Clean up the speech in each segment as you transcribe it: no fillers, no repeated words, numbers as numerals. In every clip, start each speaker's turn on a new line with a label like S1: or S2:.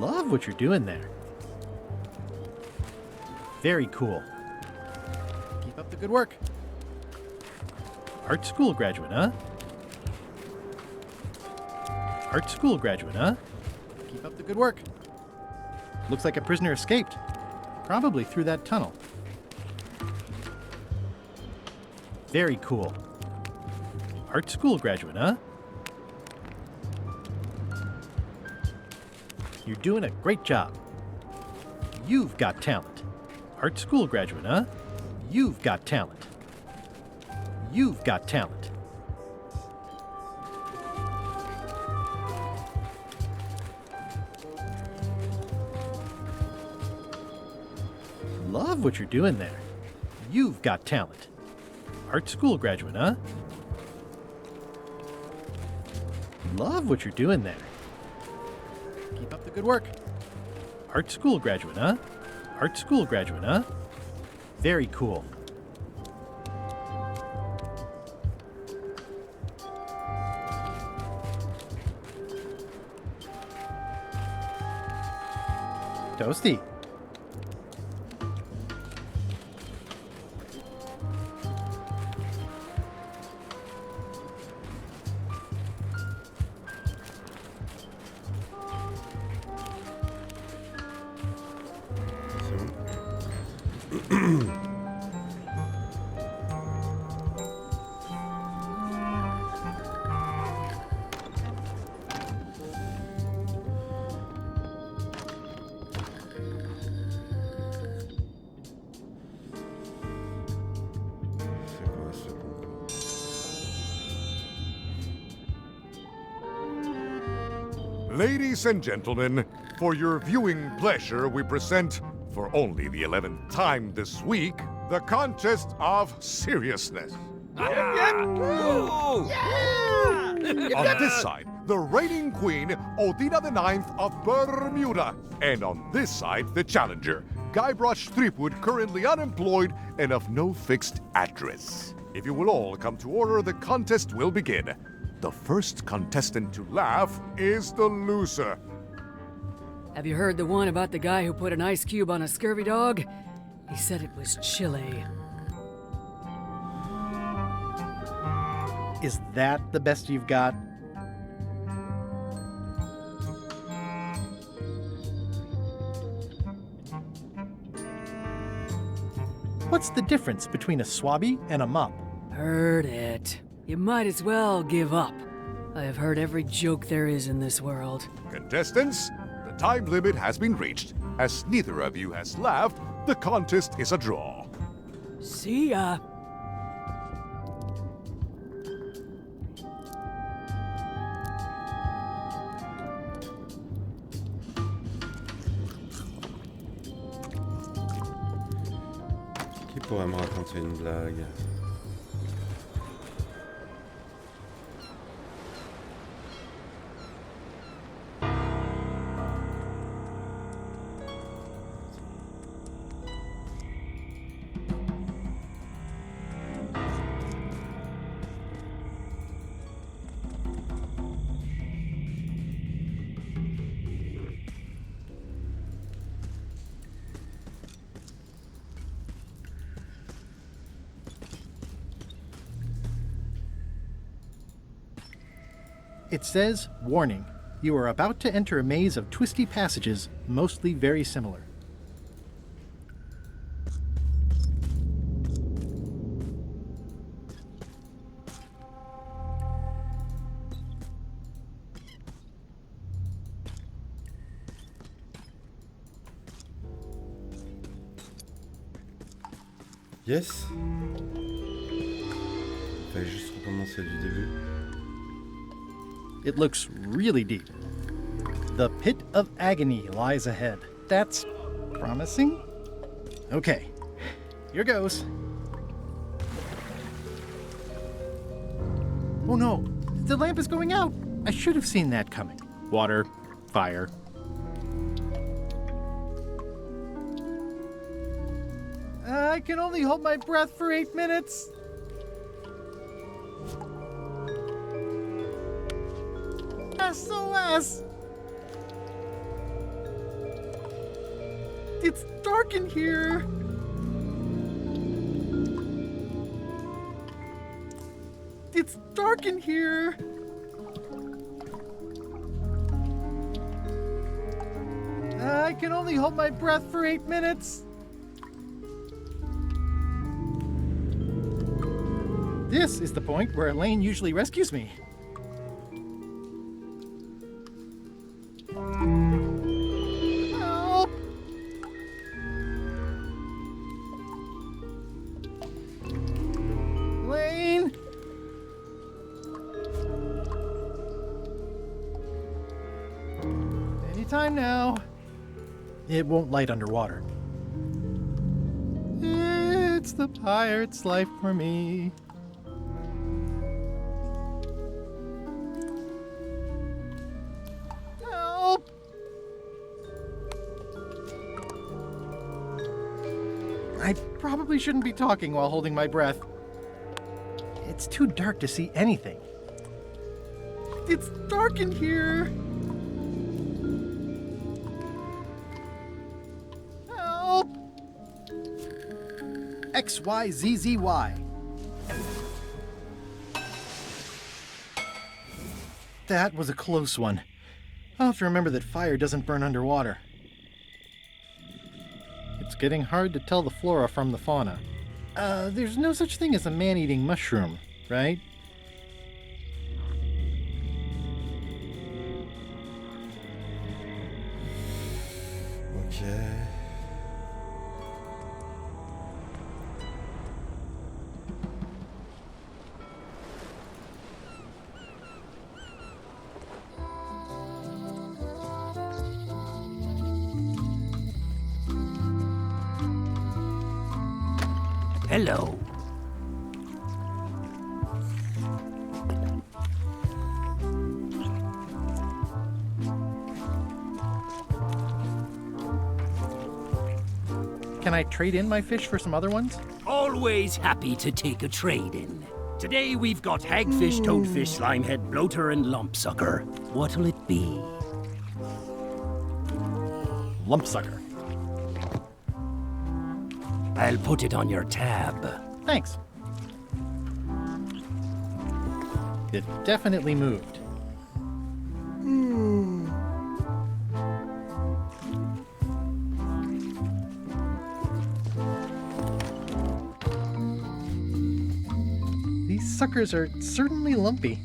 S1: Love what you're doing there. Very cool. Keep up the good work. Art school graduate, huh? Art school graduate, huh? Keep up the good work. Looks like a prisoner escaped. Probably through that tunnel. Very cool. Art school graduate, huh? You're doing a great job. You've got talent. Art school graduate, huh? You've got talent. You've got talent. Love what you're doing there. You've got talent. Art school graduate, huh? Love what you're doing there. Keep up the good work. Art school graduate, huh? Art school graduate, huh? Very cool. Toasty.
S2: Ladies and gentlemen, for your viewing pleasure, we present, for only the 11th time this week, the contest of seriousness. On this side, the reigning queen, Odina IX of Bermuda. And on this side, the challenger, Guybrush Threepwood, currently unemployed and of no fixed address. If you will all come to order, the contest will begin. The first contestant to laugh is the loser.
S3: Have you heard the one about the guy who put an ice cube on a scurvy dog? He said it was chilly.
S1: Is that the best you've got? What's the difference between a swabby and a mop?
S3: Heard it. You might as well give up. I have heard every joke there is in this world.
S2: Contestants, the time limit has been reached. As neither of you has laughed, the contest is a draw.
S3: See ya.
S4: Qui pourrait me raconter une blague?
S1: It says, warning, you are about to enter a maze of twisty passages, mostly very similar.
S4: Yes. Fallait juste recommencer du début.
S1: It looks really deep. The pit of agony lies ahead. That's promising. Okay, here goes. Oh no, the lamp is going out. I should have seen that coming. Water, fire. I can only hold my breath for 8 minutes. SOS! It's dark in here. It's dark in here. I can only hold my breath for 8 minutes. This is the point where Elaine usually rescues me. Help! Elaine! Anytime now. It won't light underwater. It's the pirate's life for me. Help! I probably shouldn't be talking while holding my breath. It's too dark to see anything. It's dark in here. XYZZY. That was a close one. I'll have to remember that fire doesn't burn underwater. It's getting hard to tell the flora from the fauna. There's no such thing as a man-eating mushroom, right?
S4: Okay.
S5: Hello.
S1: Can I trade in my fish for some other ones?
S5: Always happy to take a trade-in. Today we've got hagfish, toadfish, slimehead, bloater, and lumpsucker. What'll it be?
S1: Lumpsucker.
S5: I'll put it on your tab.
S1: Thanks. It definitely moved. These suckers are certainly lumpy.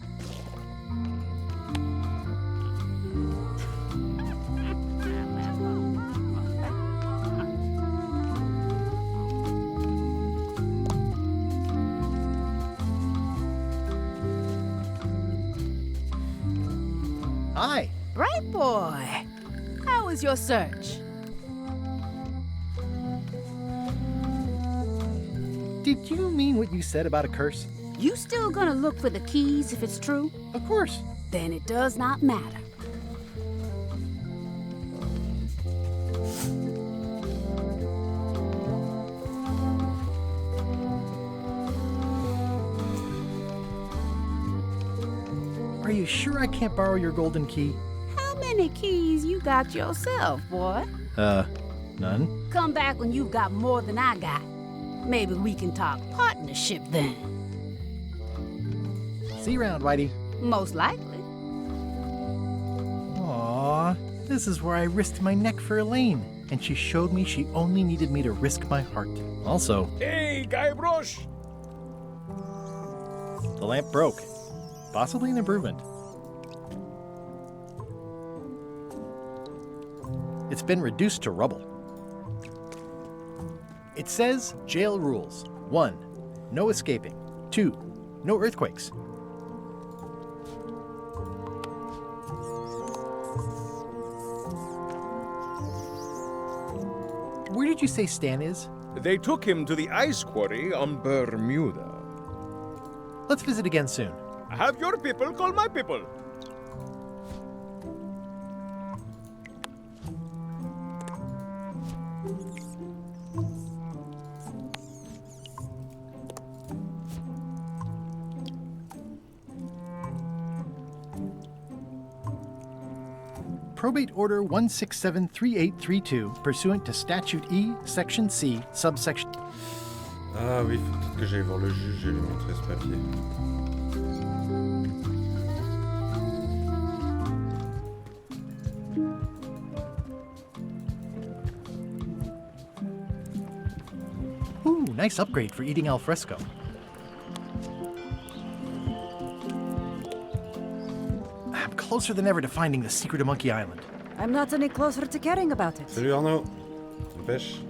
S1: Hi.
S6: Bright boy, how was your search?
S1: Did you mean what you said about a curse?
S6: You still gonna look for the keys if it's true?
S1: Of course.
S6: Then it does not matter.
S1: Are you sure I can't borrow your golden key?
S6: How many keys you got yourself, boy?
S1: None.
S6: Come back when you've got more than I got. Maybe we can talk partnership then.
S1: See you around, Whitey.
S6: Most likely.
S1: Aww, this is where I risked my neck for Elaine, and she showed me she only needed me to risk my heart. Also,
S7: Hey, Guybrush!
S1: the lamp broke. Possibly an improvement. It's been reduced to rubble. It says jail rules. 1. No escaping. 2. No earthquakes. Where did you say Stan is?
S7: They took him to the ice quarry on Bermuda.
S1: Let's visit again soon.
S7: Have your people call my people.
S1: Probate Order 1673832, pursuant to Statute E, Section C, subsection...
S4: Ah oui, faut peut-être que j'aille voir le juge et lui montrer ce papier.
S1: Ooh, nice upgrade for eating al fresco. I'm closer than ever to finding the secret of Monkey Island.
S8: I'm not any closer to caring about it.
S4: Salut Arnaud. Dépêche.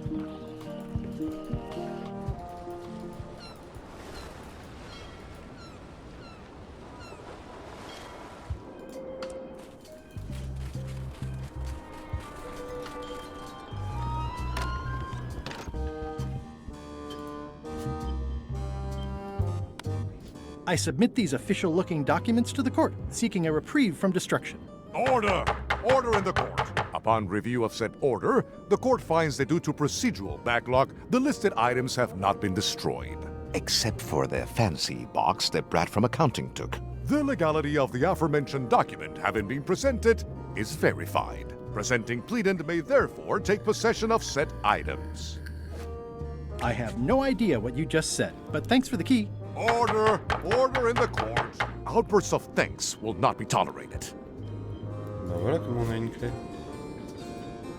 S1: I submit these official-looking documents to the court, seeking a reprieve from destruction.
S2: Order! Order in the court. Upon review of said order, the court finds that due to procedural backlog, the listed items have not been destroyed.
S9: Except for the fancy box that Brad from accounting took.
S2: The legality of the aforementioned document having been presented is verified. Presenting pleadant may therefore take possession of said items.
S1: I have no idea what you just said, but thanks for the key.
S2: Order! Order in the court! Outbursts of thanks will not be tolerated.
S4: Bah voilà comment on a une clé.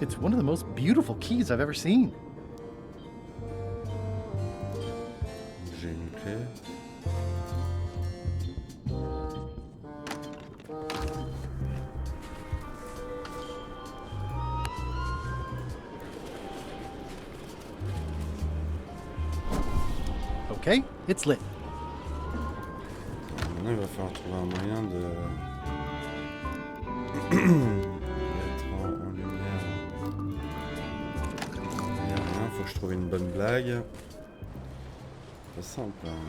S1: It's one of the most beautiful keys I've ever seen.
S4: J'ai une clé.
S1: Okay, it's lit.
S4: Maintenant, il va falloir trouver un moyen de mettre en lumière. Il y a rien, faut que je trouve une bonne blague. Pas simple. Hein.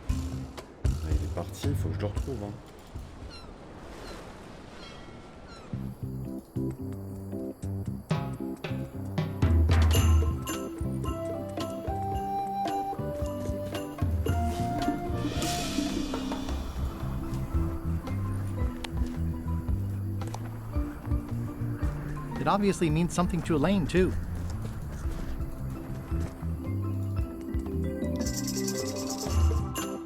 S4: Ah, il est parti, il faut que je le retrouve. Hein.
S1: It obviously means something to Elaine, too.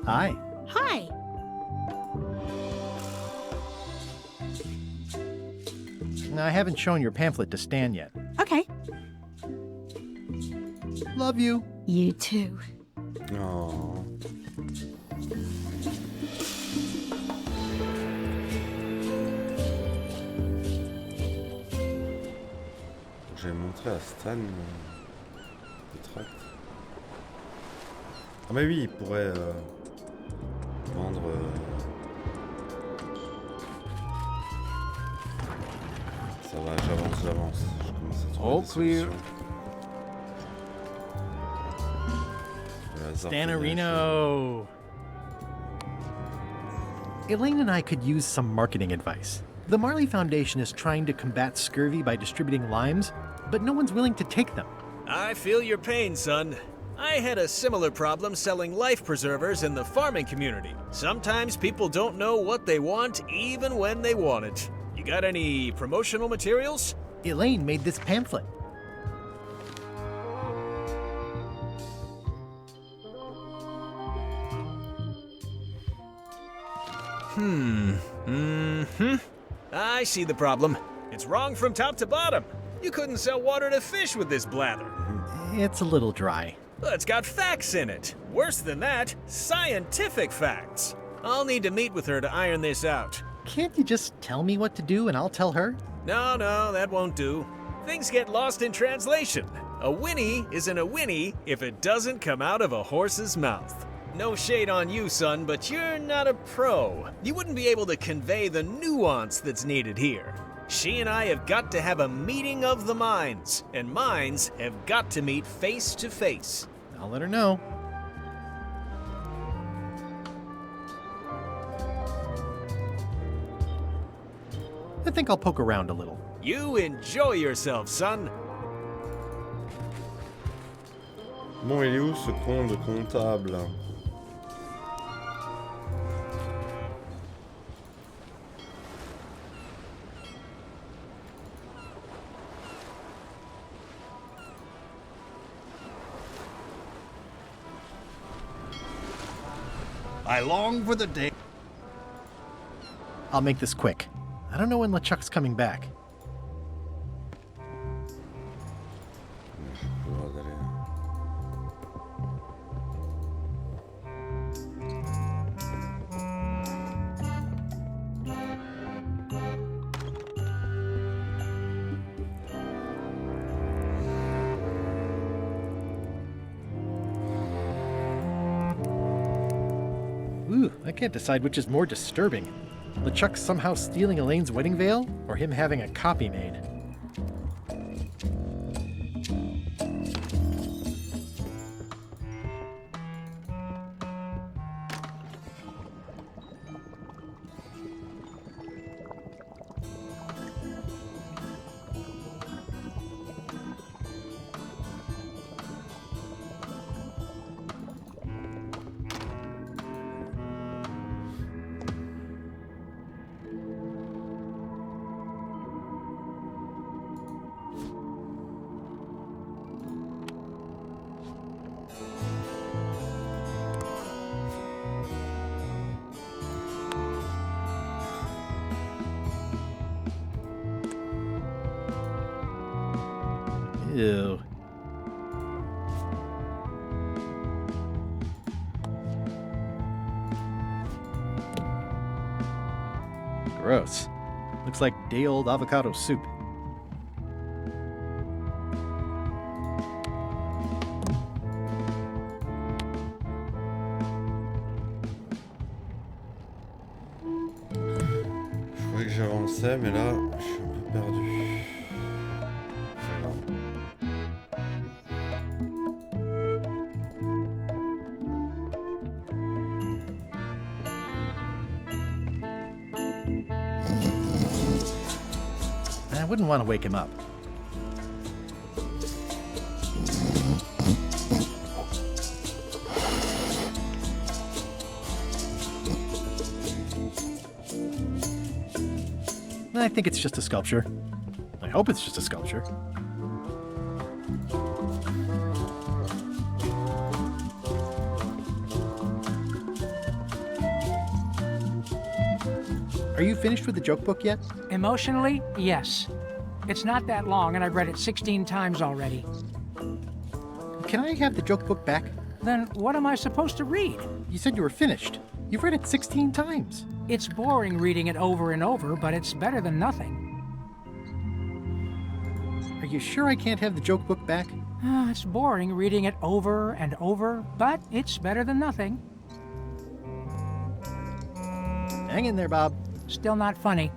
S1: Hi.
S6: Hi.
S1: I haven't shown your pamphlet to Stan yet.
S6: Okay.
S1: Love you.
S6: You too.
S4: Oh. J'ai montré à Stan le tract. Ah mais oui, il pourrait vendre... Ça va, j'avance. Je commence à trouver
S1: All
S4: des
S1: clear.
S4: solutions. Le hasard fait bien les
S1: Stanarino. Elaine and I could use some marketing advice. The Marley Foundation is trying to combat scurvy by distributing limes, but no one's willing to take them.
S10: I feel your pain, son. I had a similar problem selling life preservers in the farming community. Sometimes people don't know what they want even when they want it. You got any promotional materials?
S1: Elaine made this pamphlet.
S10: I see the problem. It's wrong from top to bottom. You couldn't sell water to fish with this blather.
S1: It's a little dry.
S10: Well, it's got facts in it. Worse than that, scientific facts. I'll need to meet with her to iron this out.
S1: Can't you just tell me what to do and I'll tell her?
S10: No, that won't do. Things get lost in translation. A whinny isn't a whinny if it doesn't come out of a horse's mouth. No shade on you, son, but you're not a pro. You wouldn't be able to convey the nuance that's needed here. She and I have got to have a meeting of the minds, and minds have got to meet face to face.
S1: I'll let her know. I think I'll poke around a little.
S10: You enjoy yourself, son.
S4: Bon, il est où ce con de comptable?
S11: I long for the day.
S1: I'll make this quick. I don't know when LeChuck's coming back.
S4: Je peux le droit d'aller.
S1: Ooh, I can't decide which is more disturbing. LeChuck somehow stealing Elaine's wedding veil, or him having a copy made. Ew. Gross. Looks like day-old avocado soup.
S4: Je croyais que j'avançais, mais là, je suis un peu perdu. C'est grave.
S1: I wouldn't want to wake him up. I think it's just a sculpture. I hope it's just a sculpture. Are you finished with the joke book yet?
S12: Emotionally, yes. It's not that long, and I've read it 16 times already.
S1: Can I have the joke book back?
S12: Then what am I supposed to read?
S1: You said you were finished. You've read it 16 times.
S12: It's boring reading it over and over, but it's better than nothing.
S1: Are you sure I can't have the joke book back?
S12: It's boring reading it over and over, but it's better than nothing.
S1: Hang in there, Bob.
S12: Still not funny.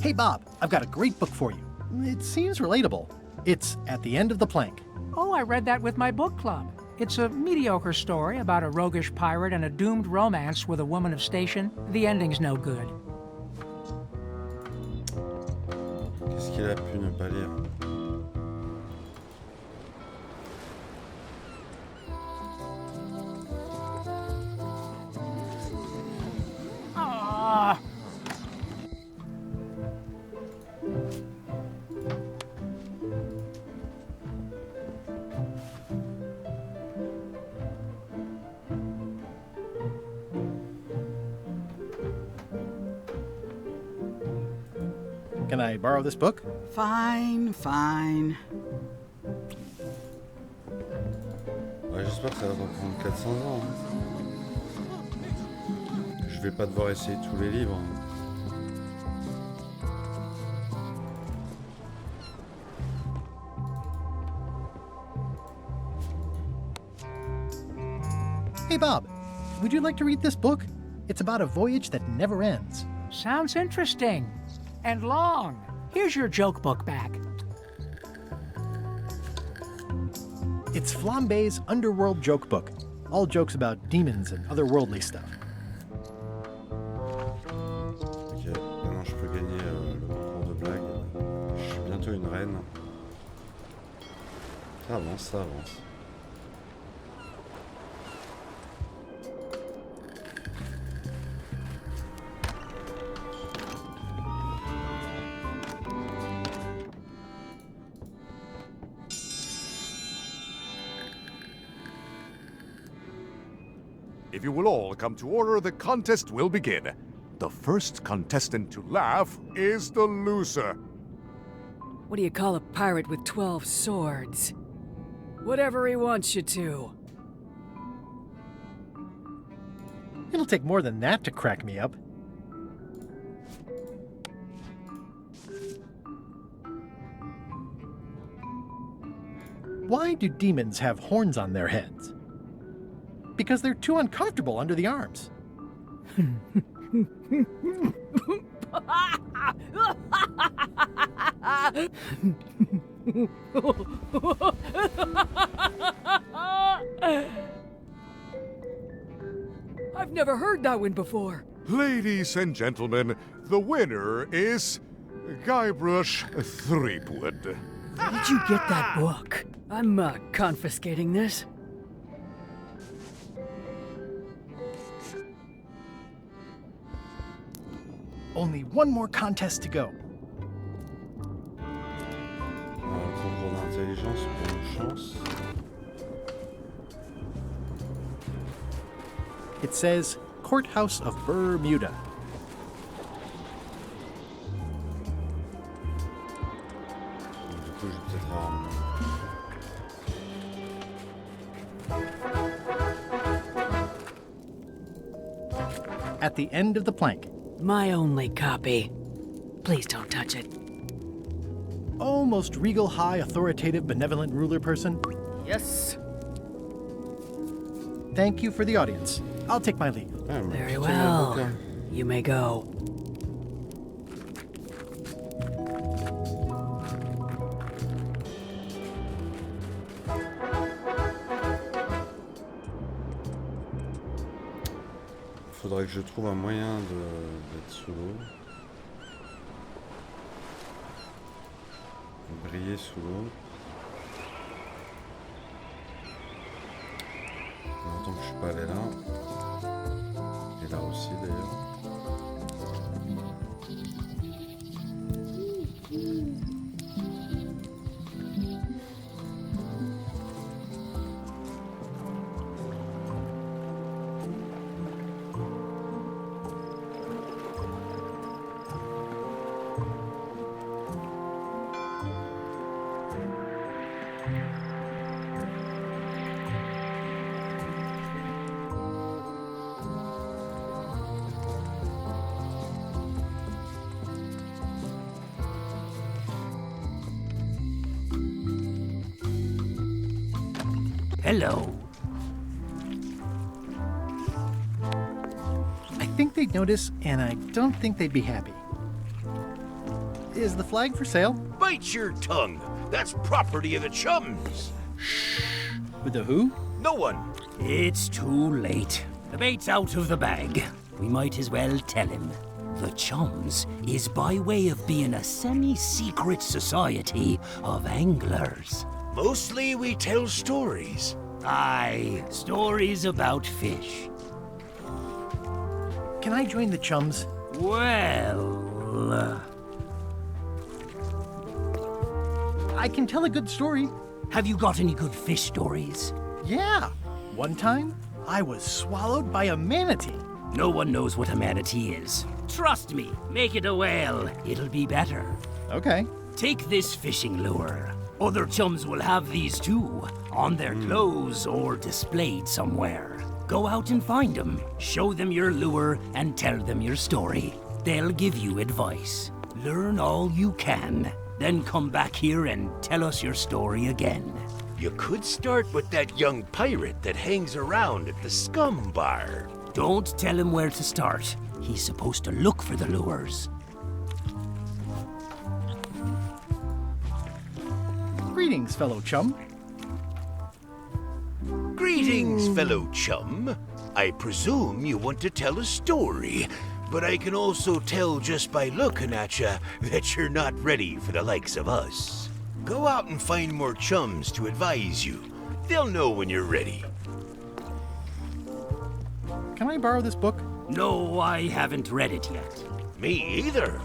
S1: Hey, Bob, I've got a great book for you. It seems relatable. It's At the End of the Plank.
S12: Oh, I read that with my book club. It's a mediocre story about a roguish pirate and a doomed romance with a woman of station. The ending's no good.
S4: Qu'est-ce qu'il a pu ne pas lire?
S12: Ah!
S1: Can I borrow this book?
S13: Fine, fine.
S4: Ouais, j'espère que ça va pas prendre 400 ans. Hein. Je vais pas devoir essayer tous les livres.
S1: Hey, Bob, would you like to read this book? It's about a voyage that never ends.
S12: Sounds interesting. And long. Here's your joke book back.
S1: It's Flambe's Underworld Joke Book. All jokes about demons and otherworldly stuff.
S4: Ok, maintenant je peux gagner le concours de blagues. Je suis bientôt une reine. Ça avance, ça avance.
S2: If you will all come to order, the contest will begin. The first contestant to laugh is the loser.
S3: What do you call a pirate with 12 swords? Whatever he wants you to.
S1: It'll take more than that to crack me up. Why do demons have horns on their heads? Because they're too uncomfortable under the arms.
S3: I've never heard that one before.
S2: Ladies and gentlemen, the winner is Guybrush Threepwood.
S3: Where did you get that book? I'm confiscating this.
S1: Only one more contest to go.
S4: Concours d'intelligence pour une chance.
S1: It says Courthouse of Bermuda.
S4: Du coup, je vais peut-être avoir...
S1: At the end of the plank.
S3: My only copy. Please don't touch it.
S1: Oh, most regal, high, authoritative, benevolent ruler person.
S3: Yes.
S1: Thank you for the audience. I'll take my leave.
S3: Very well. You may go.
S4: Faudrait que je trouve un moyen d'être sous l'eau. Briller sous l'eau. Tant que je suis pas allé là. Et là aussi d'ailleurs.
S5: Hello.
S1: I think they'd notice, and I don't think they'd be happy. Is the flag for sale?
S11: Bite your tongue. That's property of the chums.
S1: With the who?
S11: No one.
S5: It's too late. The bait's out of the bag. We might as well tell him. The Chums is by way of being a semi-secret society of anglers.
S11: Mostly we tell stories.
S5: Aye, stories about fish.
S1: Can I join the Chums?
S5: Well...
S1: I can tell a good story.
S5: Have you got any good fish stories?
S1: Yeah. One time, I was swallowed by a manatee.
S5: No one knows what a manatee is. Trust me, make it a whale. It'll be better.
S1: Okay.
S5: Take this fishing lure. Other chums will have these too, on their clothes or displayed somewhere. Go out and find them, show them your lure, and tell them your story. They'll give you advice. Learn all you can, then come back here and tell us your story again.
S11: You could start with that young pirate that hangs around at the Scum Bar.
S5: Don't tell him where to start. He's supposed to look for the lures.
S1: Greetings, fellow chum.
S11: Greetings, fellow chum. I presume you want to tell a story, but I can also tell just by looking at you that you're not ready for the likes of us. Go out and find more chums to advise you. They'll know when you're ready.
S1: Can I borrow this book?
S5: No, I haven't read it yet.
S11: Me either.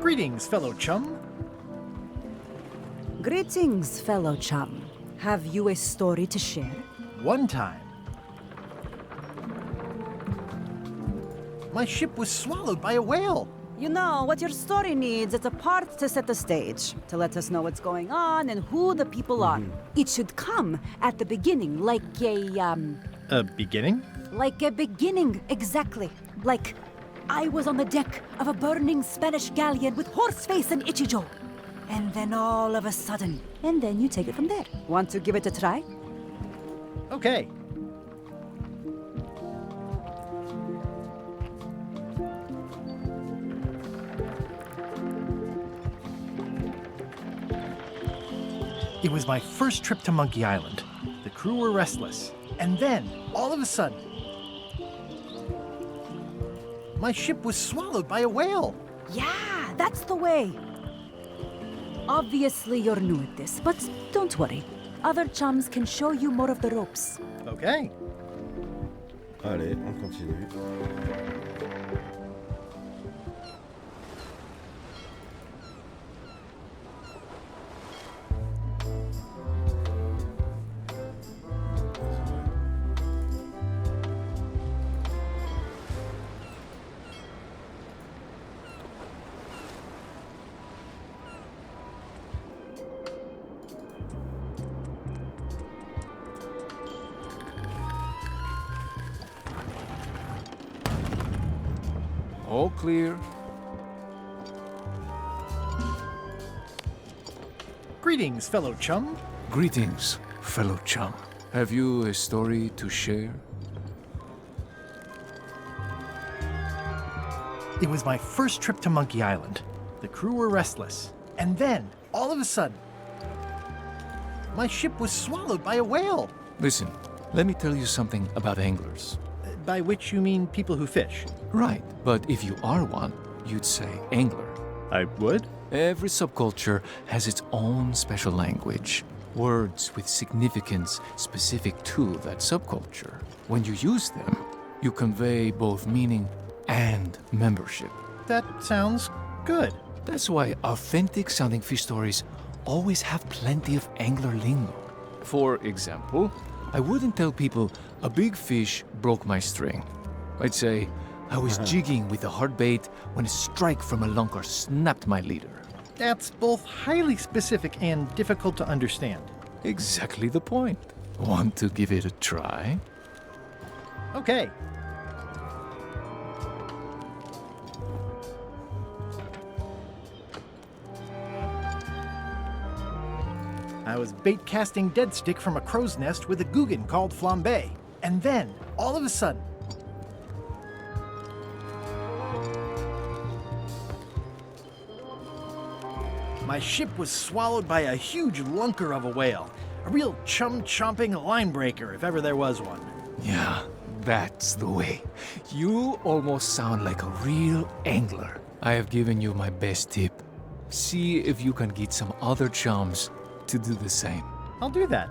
S1: Greetings, fellow chum.
S8: Greetings, fellow chum. Have you a story to share?
S1: One time, my ship was swallowed by a whale.
S8: You know, what your story needs is a part to set the stage, to let us know what's going on and who the people are. It should come at the beginning, like
S1: A beginning?
S8: like a beginning, exactly. Like, I was on the deck of a burning Spanish galleon with Horseface and Ichijo. And then all of a sudden, and then you take it from there. Want to give it a try?
S1: Okay. It was my first trip to Monkey Island. The crew were restless. And then, all of a sudden, my ship was swallowed by a whale.
S8: Yeah, that's the way. Obviously, you're new at this, but don't worry. Other chums can show you more of the ropes.
S1: Okay.
S4: Allez, on continue.
S14: All clear.
S1: Greetings, fellow chum.
S14: Greetings, fellow chum. Have you a story to share?
S1: It was my first trip to Monkey Island. The crew were restless. And then, all of a sudden, my ship was swallowed by a whale.
S14: Listen, let me tell you something about anglers.
S1: By which you mean people who fish?
S14: Right, but if you are one, you'd say angler.
S1: I would?
S14: Every subculture has its own special language. Words with significance specific to that subculture. When you use them, you convey both meaning and membership.
S1: That sounds good.
S14: That's why authentic sounding fish stories always have plenty of angler lingo. For example, I wouldn't tell people a big fish broke my string. I'd say I was jigging with a hard bait when a strike from a lunker snapped my leader.
S1: That's both highly specific and difficult to understand.
S14: Exactly the point. Want to give it a try?
S1: Okay. I was bait casting dead stick from a crow's nest with a Guggen called Flambe. And then, all of a sudden, my ship was swallowed by a huge lunker of a whale. A real chum-chomping line breaker, if ever there was one.
S14: Yeah, that's the way. You almost sound like a real angler. I have given you my best tip. See if you can get some other chums to do the same.
S1: I'll do that.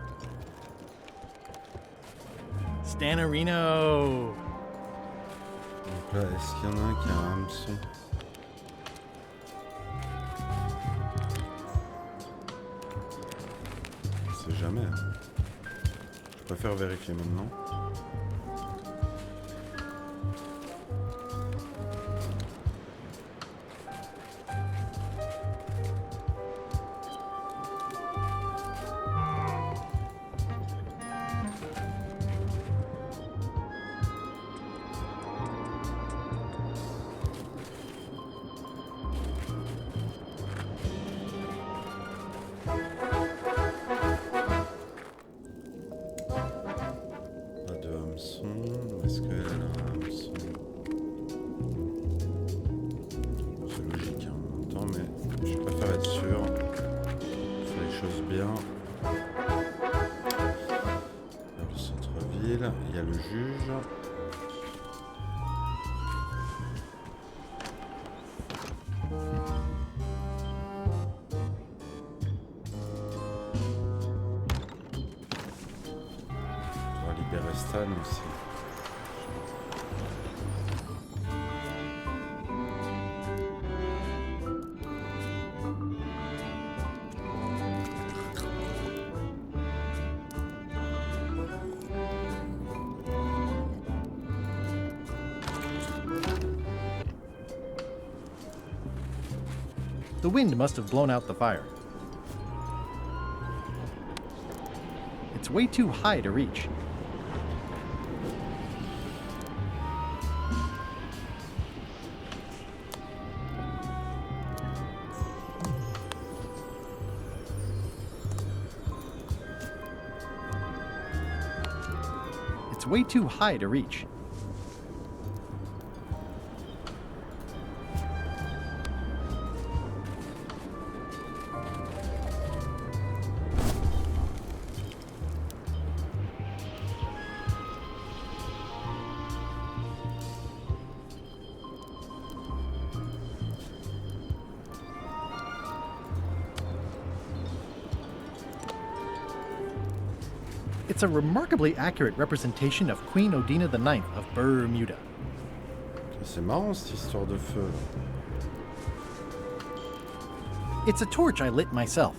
S1: Stanarino.
S4: Donc là, est-ce qu'il y en a un qui a un hameçon? Je sais jamais. Je préfère vérifier maintenant. Est-ce qu'elle a un hameçon? C'est logique en même temps, mais je préfère être sûr. Faire les choses bien. Vers le centre-ville, il y a le juge. On va libérer Stan aussi.
S1: The wind must have blown out the fire. It's way too high to reach. It's way too high to reach. It's a remarkably accurate representation of Queen Odina IX of Bermuda.
S4: C'est marrant cette histoire de feu.
S1: It's a torch I lit myself.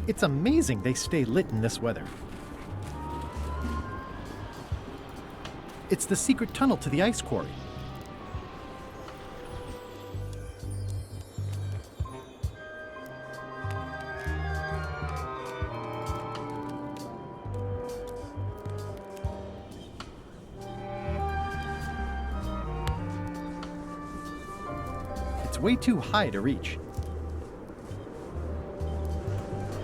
S1: It's amazing they stay lit in this weather. It's the secret tunnel to the ice quarry. It's way too high to reach.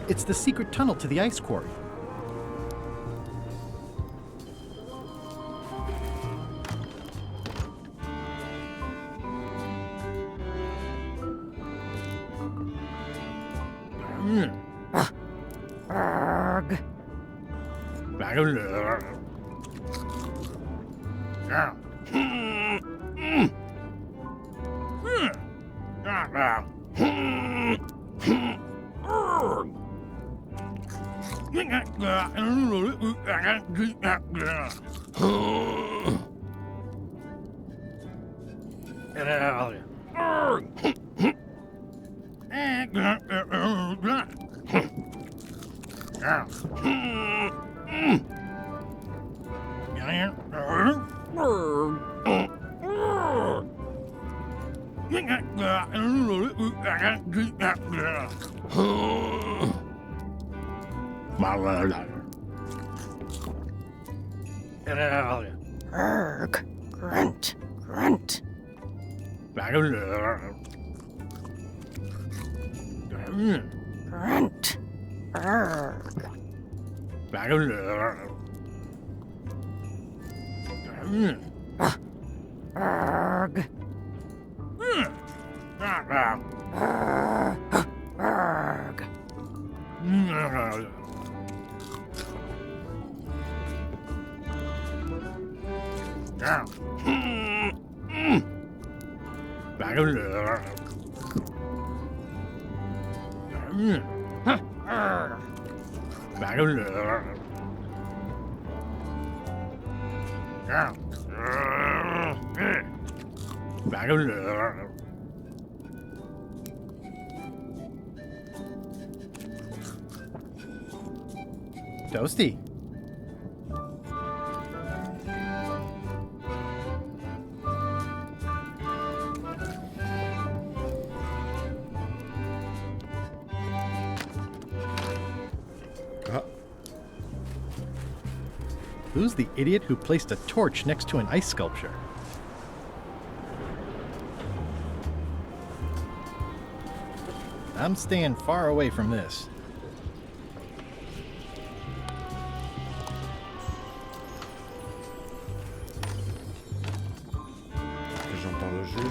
S1: It's the secret tunnel to the ice quarry.
S12: Arg. Arg. Grunt. Grunt. Grunt. Arg. Arg. Arg.
S1: Toasty. Who's the idiot who placed a torch next to an ice sculpture? I'm staying far away from this.
S4: J'entends le juge.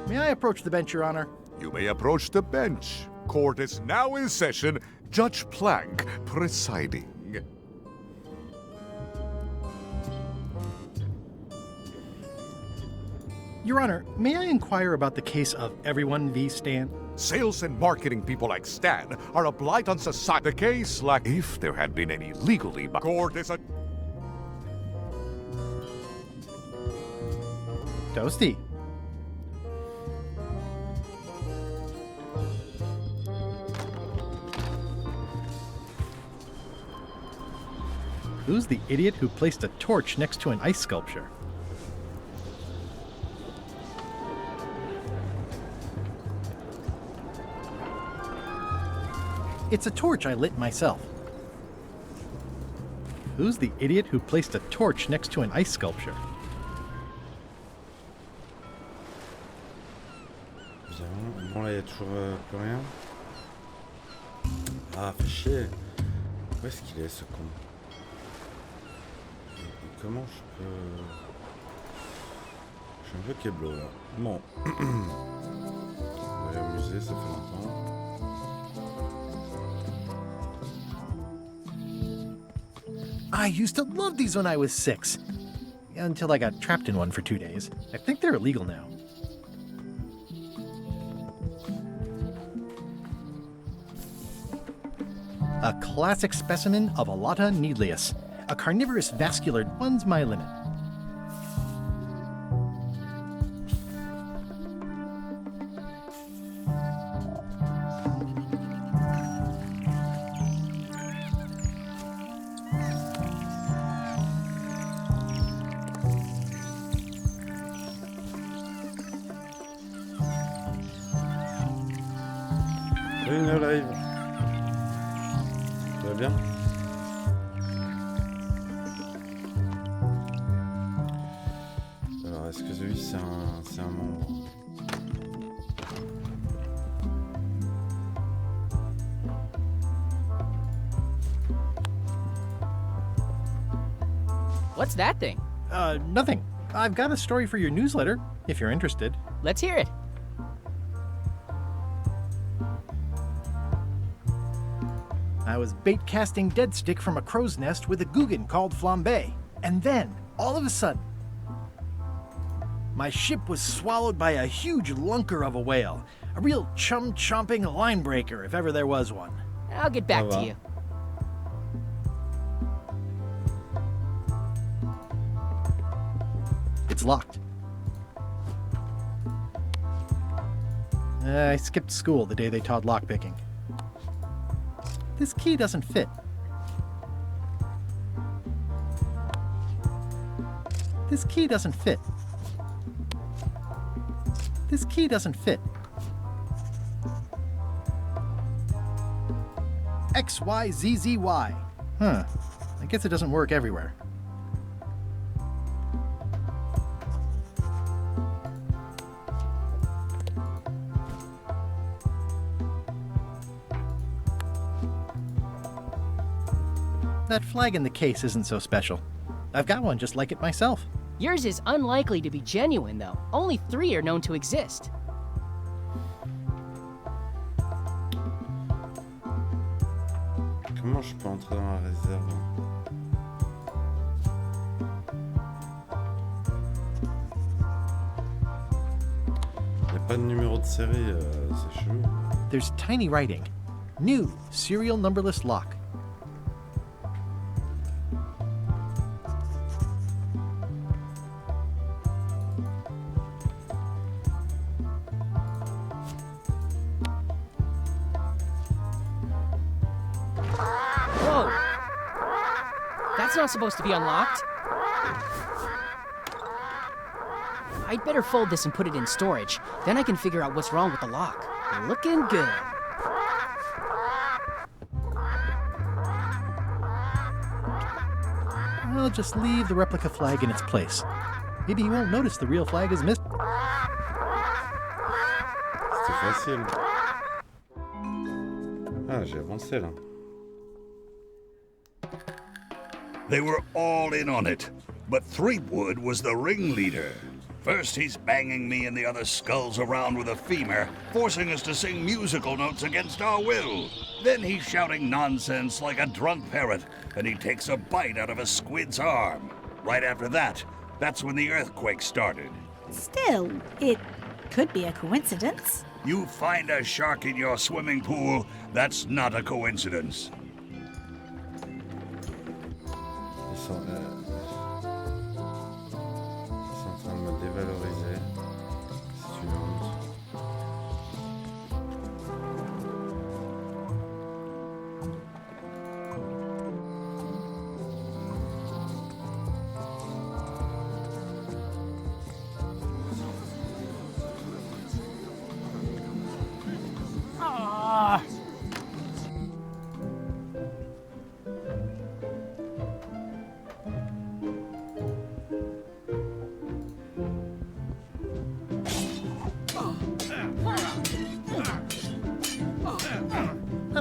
S1: May I approach the bench, Your Honor?
S2: You may approach the bench. Court is now in session. Judge Plank presiding.
S1: Your Honor, may I inquire about the case of Everyone v. Stan?
S2: Sales and marketing people like Stan are a blight on society. The case, like if there had been any legally, court is a...
S1: Toasty. Who's the idiot who placed a torch next to an ice sculpture? It's a torch I lit myself. Who's the idiot who placed a torch next to an ice sculpture?
S4: Bien. Bon, là, il n'y a toujours plus rien. Ah, fait chier. Où est-ce qu'il est, ce con? Et comment je peux... Je suis un peu kéblo, là. Bon. On va aller au musée, ça fait longtemps.
S1: I used to love these when I was 6. Until I got trapped in one for 2 days. I think they're illegal now. A classic specimen of Alata needleus. A carnivorous vascular one's my limit.
S4: Salut No Live. Ça va bien? Alors, est-ce que celui c'est un membre?
S15: What's that thing?
S1: Nothing. I've got a story for your newsletter, if you're interested.
S15: Let's hear it.
S1: I was bait casting dead stick from a crow's nest with a Guggen called Flambe. And then, all of a sudden, my ship was swallowed by a huge lunker of a whale. A real chum-chomping line breaker, if ever there was one.
S15: I'll get back to you.
S1: It's locked. I skipped school the day they taught lockpicking. This key doesn't fit. This key doesn't fit. This key doesn't fit. XYZZY. Huh. I guess it doesn't work everywhere. That flag in the case isn't so special. I've got one just like it myself.
S15: Yours is unlikely to be genuine, though. Only 3 are known to exist.
S4: Comment je peux entrer dans la réserve? Il n'y a pas de numéro de série, c'est chelou.
S1: There's tiny writing. New serial numberless lock.
S15: Whoa! That's not supposed to be unlocked. I'd better fold this and put it in storage. Then I can figure out what's wrong with the lock. Looking good.
S1: I'll just leave the replica flag in its place. Maybe you won't notice the real flag is missing.
S4: C'était facile. Ah, j'ai avancé là.
S16: They were all in on it, but Threepwood was the ringleader. First, he's banging me and the other skulls around with a femur, forcing us to sing musical notes against our will. Then he's shouting nonsense like a drunk parrot, and he takes a bite out of a squid's arm. Right after that, that's when the earthquake started.
S17: Still, it could be a coincidence.
S16: You find a shark in your swimming pool, that's not a coincidence.
S4: Ils sont en train de me dévaloriser. C'est une honte.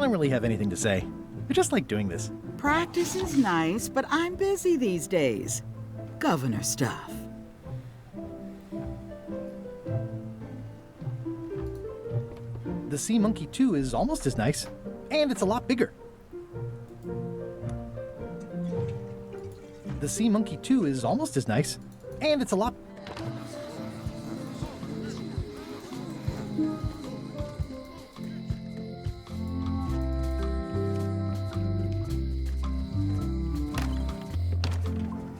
S1: don't really have anything to say. I just like doing this.
S13: Practice is nice, but I'm busy these days. Governor stuff.
S1: The sea monkey, too, is almost as nice. And it's a lot bigger. The sea monkey, too, is almost as nice. And it's a lot...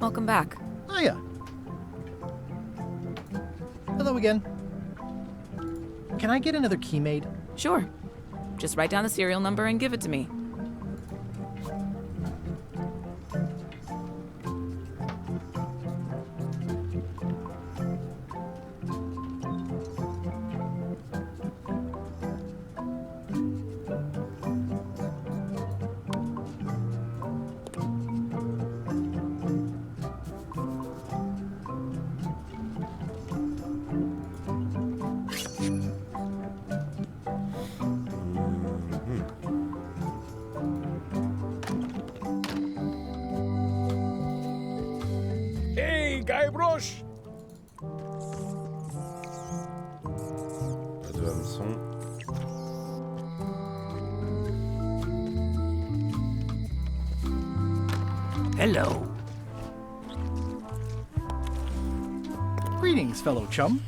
S18: Welcome back.
S1: Hiya. Hello again. Can I get another key made?
S18: Sure. Just write down the serial number and give it to me.
S7: Guybrush!
S4: Pas de hameçon.
S5: Hello.
S1: Greetings, fellow chum.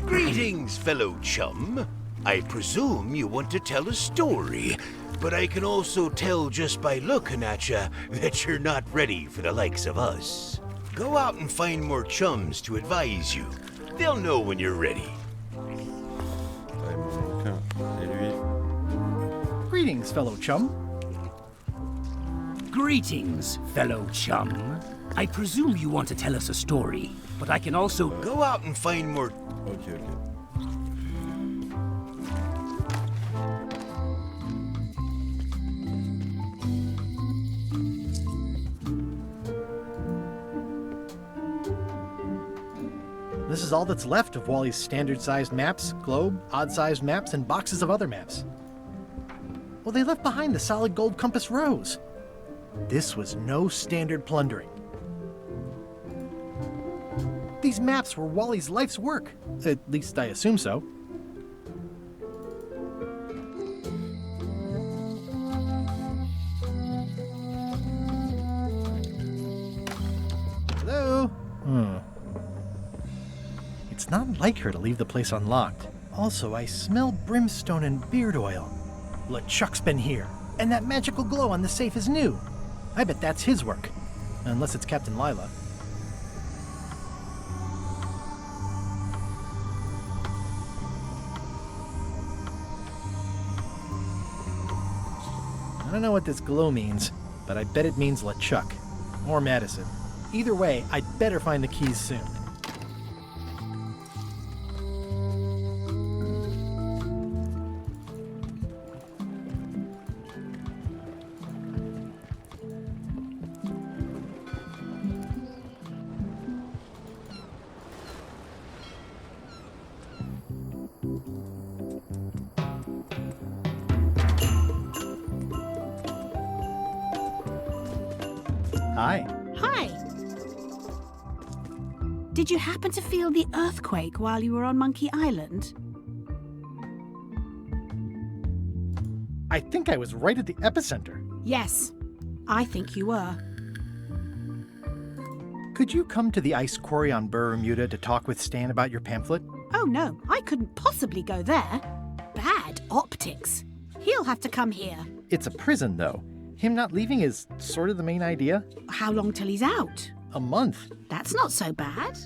S11: Greetings, fellow chum. I presume you want to tell a story, but I can also tell just by looking at you that you're not ready for the likes of us. Go out and find more chums to advise you. They'll know when you're ready.
S4: Ouais, il m'en manque un. Et lui?
S1: Greetings, fellow chum.
S5: Greetings, fellow chum. I presume you want to tell us a story, but I can also...
S11: Go out and find more...
S4: Ok.
S1: This is all that's left of Wally's standard-sized maps, globe, odd-sized maps, and boxes of other maps. Well, they left behind the solid gold compass rose. This was no standard plundering. These maps were Wally's life's work. At least I assume so. Hello? It's not like her to leave the place unlocked. Also, I smell brimstone and beard oil. LeChuck's been here, and that magical glow on the safe is new. I bet that's his work. Unless it's Captain Lila. I don't know what this glow means, but I bet it means LeChuck. Or Madison. Either way, I'd better find the keys soon. Hi.
S17: Hi. Did you happen to feel the earthquake while you were on Monkey Island?
S1: I think I was right at the epicenter.
S17: Yes, I think you were.
S1: Could you come to the ice quarry on Bermuda to talk with Stan about your pamphlet?
S17: Oh no, I couldn't possibly go there. Bad optics. He'll have to come here.
S1: It's a prison, though. Him not leaving is sort of the main idea.
S17: How long till he's out?
S1: A month.
S17: That's not so bad.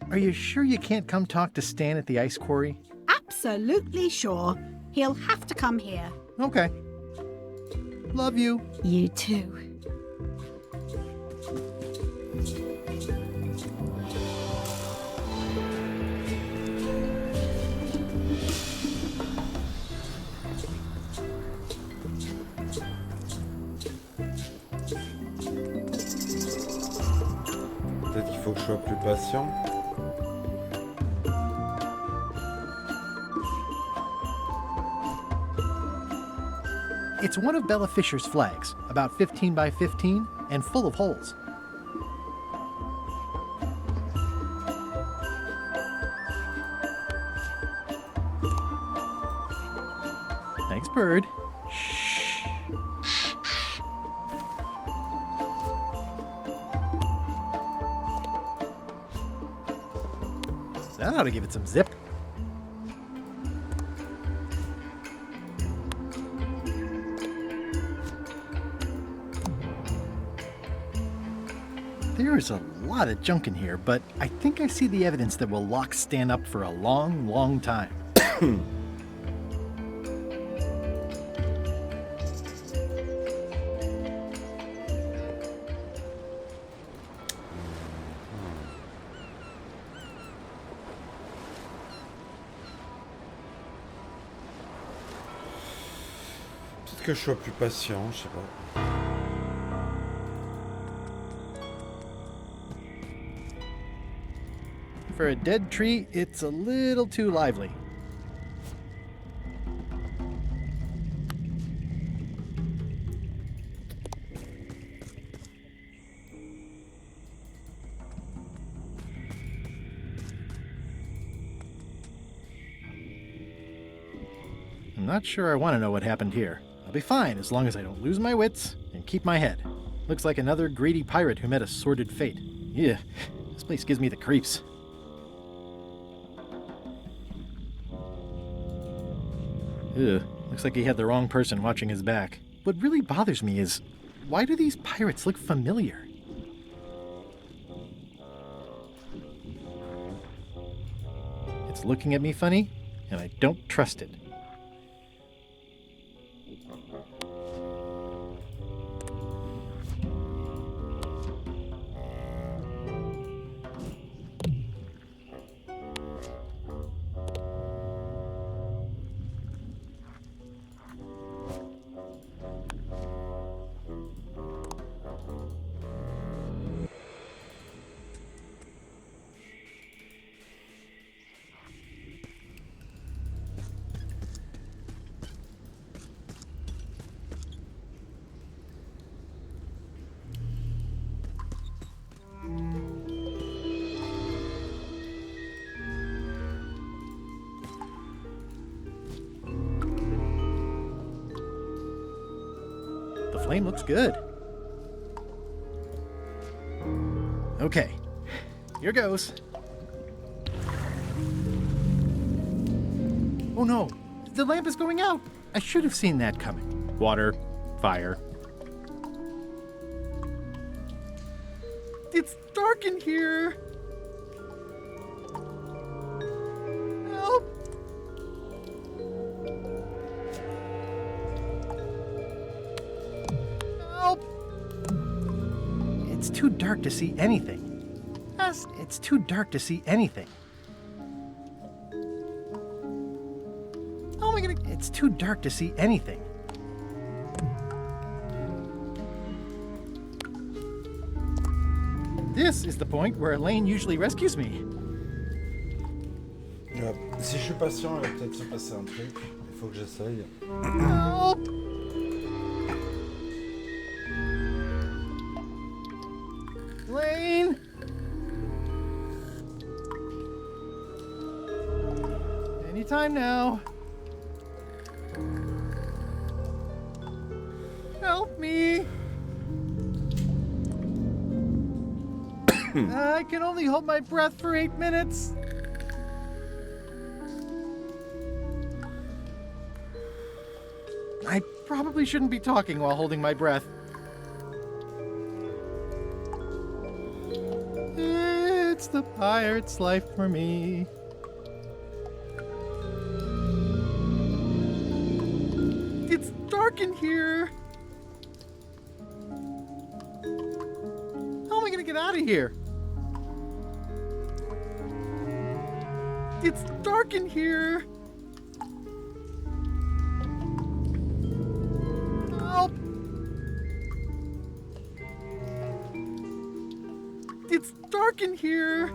S1: Are you sure you can't come talk to Stan at the ice quarry?
S17: Absolutely sure. He'll have to come here.
S1: Okay. Love you.
S17: You too.
S4: Peut-être qu'il faut que je sois plus patient.
S1: It's one of Bella Fisher's flags, about 15 by 15 and full of holes. Thanks, bird. Shh. That ought to give it some zip. There is a lot of junk in here, but I think I see the evidence that will lock Stan up for a long, long time.
S4: Peut-être que je sois plus patient, je sais pas.
S1: For a dead tree, it's a little too lively. I'm not sure I want to know what happened here. I'll be fine as long as I don't lose my wits and keep my head. Looks like another greedy pirate who met a sordid fate. Yeah, this place gives me the creeps. Ugh, looks like he had the wrong person watching his back. What really bothers me is, why do these pirates look familiar? It's looking at me funny, and I don't trust it. The flame looks good. Okay, here goes. Oh no, the lamp is going out. I should have seen that coming. Water, fire. It's dark in here. Help. Help. It's too dark to see anything. Yes, it's too dark to see anything. Oh my god, it's too dark to see anything. This is the point where Elaine usually rescues me.
S4: Si je suis patient, il va peut-être se passer un truc. Il faut que j'essaye.
S1: Help! Elaine! Anytime now. Help me! I can only hold my breath for 8 minutes. I probably shouldn't be talking while holding my breath. It's the pirate's life for me. It's dark in here. How am I going to get out of here? It's dark in here. Help. It's dark in here.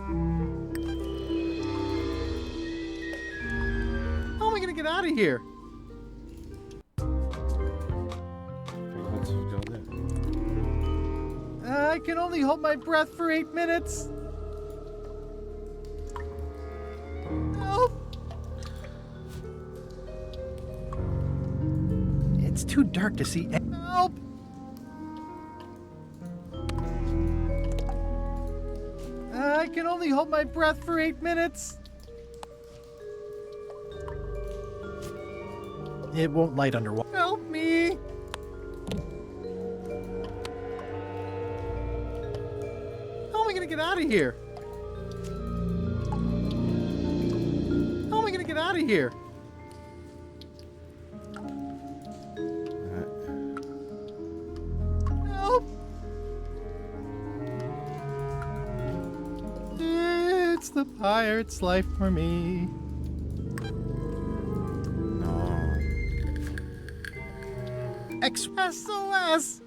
S1: How am I going to get out of here? I can only hold my breath for 8 minutes. Help! It's too dark to see. Help! I can only hold my breath for 8 minutes. It won't light underwater. Help me! How am I gonna get out of here? How am I gonna get out of here? Help! It's the pirate's life for me. SOS!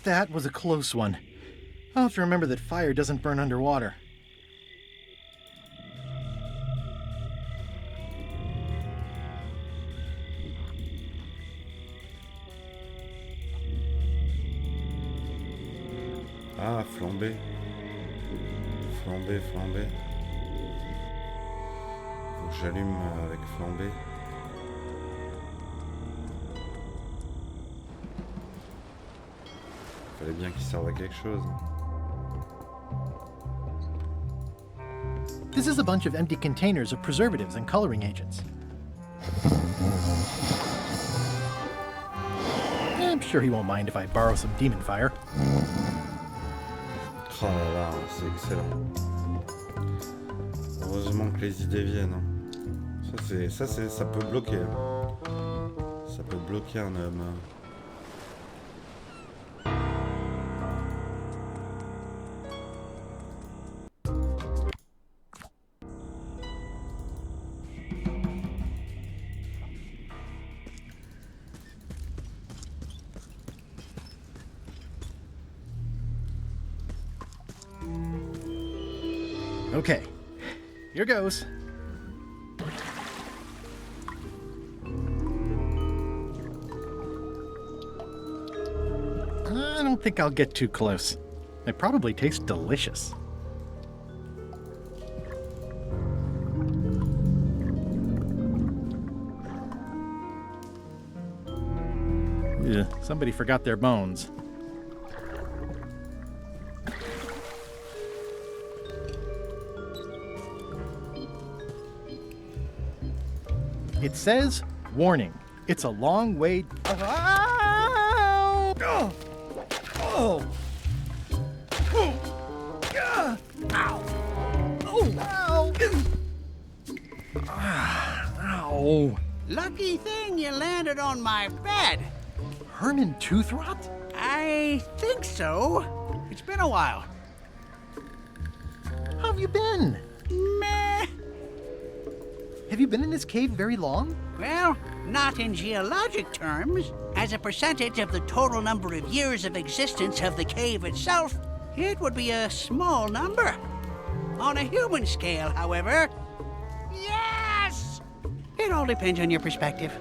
S1: That was a close one. I'll have to remember that fire doesn't burn underwater.
S4: Ah, flamber. Flamber. Faut que j'allume avec flamber. Fallait bien qu'il serve à quelque chose.
S1: This is a bunch of empty containers of preservatives and coloring agents. I'm sure he won't mind if I borrow some demon fire.
S4: Oh là là, c'est excellent. Heureusement que les idées viennent. Ça peut bloquer. Ça peut bloquer un homme.
S1: Okay, here goes. I don't think I'll get too close. It probably tastes delicious. Ugh, somebody forgot their bones. It says, warning, it's a long way... Ow! Oh! Oh! Ow! Ow! Ow!
S19: Lucky thing you landed on my bed.
S1: Herman Toothrot?
S19: I think so. It's been a while.
S1: How have you been?
S19: Meh.
S1: Have you been in this cave very long?
S19: Well, not in geologic terms. As a percentage of the total number of years of existence of the cave itself, it would be a small number. On a human scale, however, yes! It all depends on your perspective.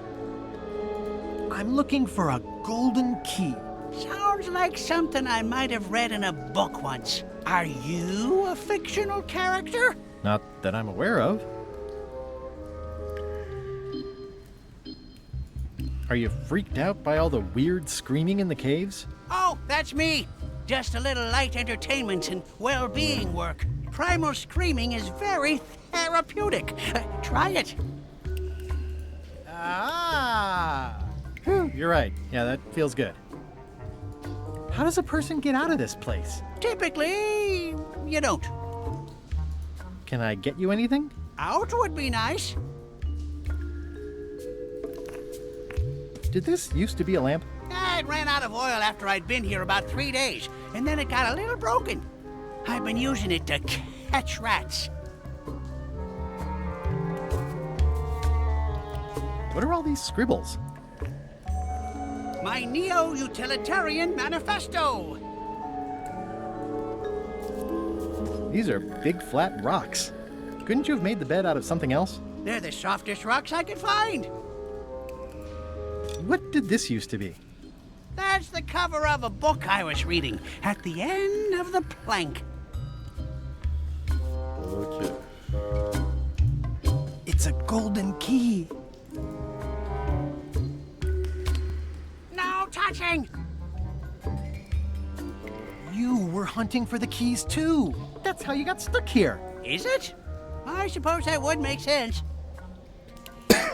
S1: I'm looking for a golden key.
S19: Sounds like something I might have read in a book once. Are you a fictional character?
S1: Not that I'm aware of. Are you freaked out by all the weird screaming in the caves?
S19: Oh, that's me. Just a little light entertainment and well-being work. Primal screaming is very therapeutic. Try it.
S1: Ah! Whew, you're right. Yeah, that feels good. How does a person get out of this place?
S19: Typically, you don't.
S1: Can I get you anything?
S19: Out would be nice.
S1: Did this used to be a lamp?
S19: It ran out of oil after I'd been here about 3 days, and then it got a little broken. I've been using it to catch rats.
S1: What are all these scribbles?
S19: My neo-utilitarian manifesto.
S1: These are big flat rocks. Couldn't you have made the bed out of something else?
S19: They're the softest rocks I could find.
S1: What did this used to be?
S19: That's the cover of a book I was reading at the end of the plank.
S4: Ok.
S1: It's a golden key.
S19: No touching!
S1: You were hunting for the keys too. That's how you got stuck here.
S19: Is it? I suppose that would make sense.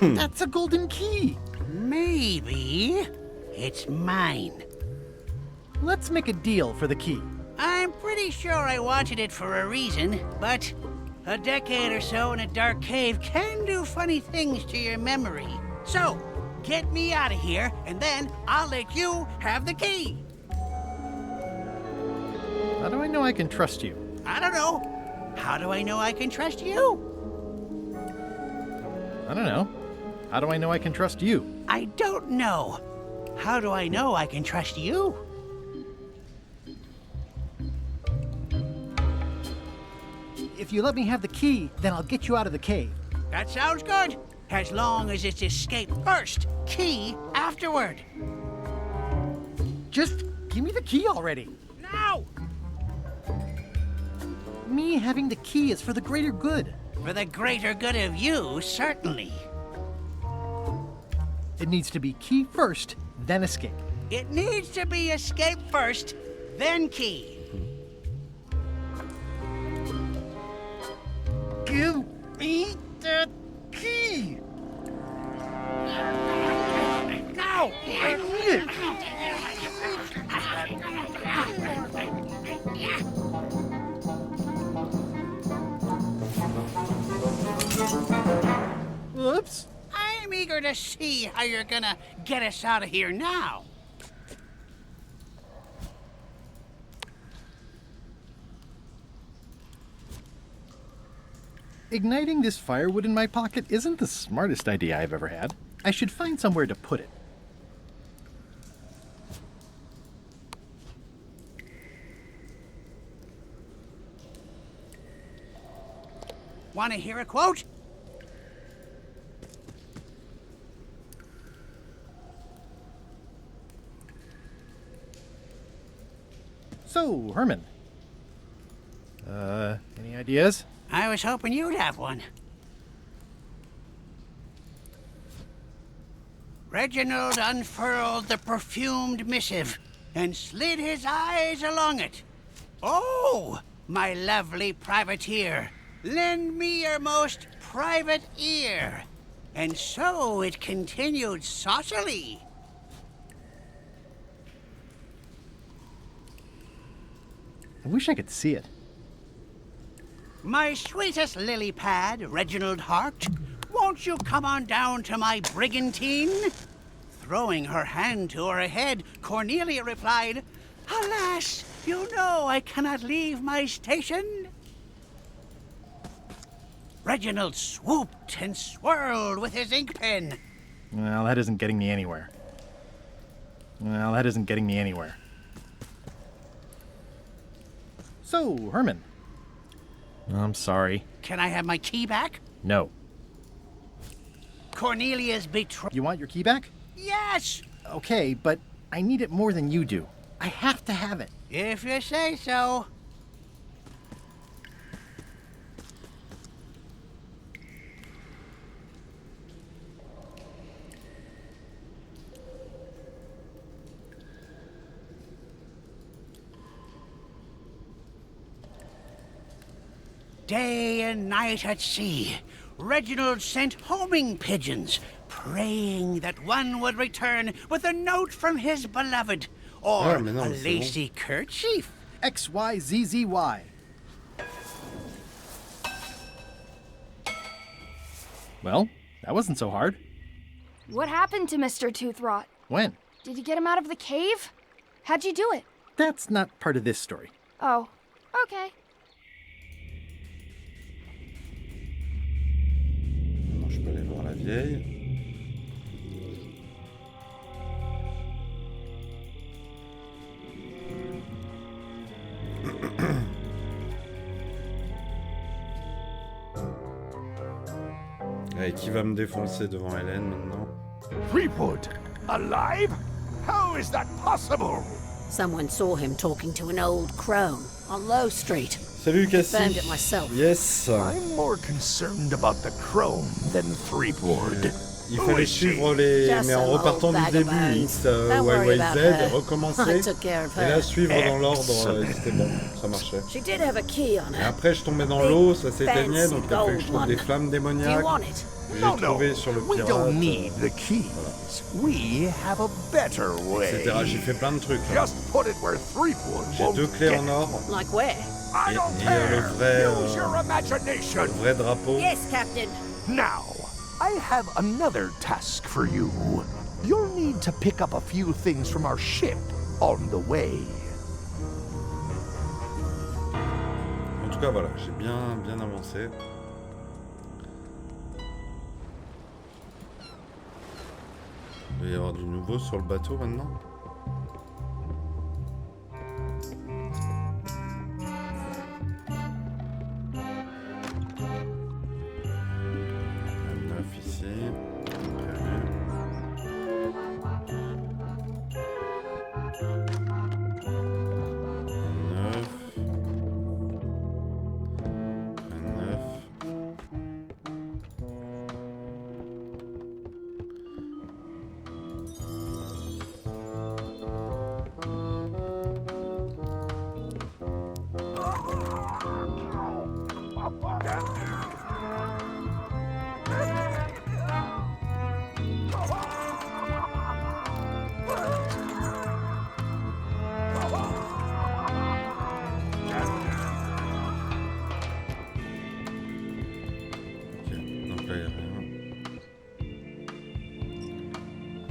S1: That's a golden key.
S19: Maybe it's mine.
S1: Let's make a deal for the key.
S19: I'm pretty sure I wanted it for a reason, but a decade or so in a dark cave can do funny things to your memory. So, get me out of here, and then I'll let you have the key.
S1: How do I know I can trust you?
S19: I don't know. How do I know I can trust you?
S1: I don't know. How do I know I can trust you?
S19: I don't know. How do I know I can trust you?
S1: If you let me have the key, then I'll get you out of the cave.
S19: That sounds good. As long as it's escape first, key afterward.
S1: Just give me the key already.
S19: No!
S1: Me having the key is for the greater good.
S19: For the greater good of you, certainly.
S1: It needs to be key first, then escape.
S19: It needs to be escape first, then key.
S1: Give me the key!
S19: No!
S1: I need it! Whoops.
S19: I'm eager to see how you're gonna get us out of here now.
S1: Igniting this firewood in my pocket isn't the smartest idea I've ever had. I should find somewhere to put it.
S19: Want to hear a quote?
S1: So, Herman. Any ideas?
S19: I was hoping you'd have one. Reginald unfurled the perfumed missive and slid his eyes along it. Oh, my lovely privateer, lend me your most private ear. And so it continued saucily.
S1: I wish I could see it.
S19: My sweetest lily pad, Reginald Hart, won't you come on down to my brigantine? Throwing her hand to her head, Cornelia replied, Alas, you know I cannot leave my station. Reginald swooped and swirled with his ink pen.
S1: Well, that isn't getting me anywhere. So, Herman. I'm sorry.
S19: Can I have my key back?
S1: No.
S19: Cornelia's betrayal.
S1: You want your key back?
S19: Yes!
S1: Okay, but I need it more than you do. I have to have it.
S19: If you say so. Day and night at sea, Reginald sent homing pigeons, praying that one would return with a note from his beloved, or a lacy kerchief.
S1: XYZZY. Well, that wasn't so hard.
S20: What happened to Mr. Toothrot?
S1: When?
S20: Did you get him out of the cave? How'd you do it?
S1: That's not part of this story.
S20: Oh, okay.
S4: Je peux aller voir la vieille. Allez, qui va me défoncer devant Hélène maintenant?
S2: Threepwood, alive? How
S11: How is that possible?
S6: Someone saw him talking to an old crone on Low Street.
S4: Salut Cassie.
S6: Confirmed it myself.
S4: Yes.
S11: I'm more concerned about the crone than Threepwood.
S4: Il fallait suivre les... Mais en repartant du début, X, Y, Z, recommencer, et là suivre dans l'ordre, c'était bon, ça marchait. Et après je tombais dans l'eau, ça s'éteignait, donc il a fallu que je trouve des flammes démoniaques. J'ai trouvé sur le pirate. Etc. J'ai fait plein de trucs. J'ai 2 clés en or. Et le vrai drapeau.
S6: Yes, Captain.
S11: Now, I have another task for you. You'll need to pick up a few things from our ship on the way.
S4: En tout cas, voilà, j'ai bien avancé. Il doit y avoir du nouveau sur le bateau maintenant.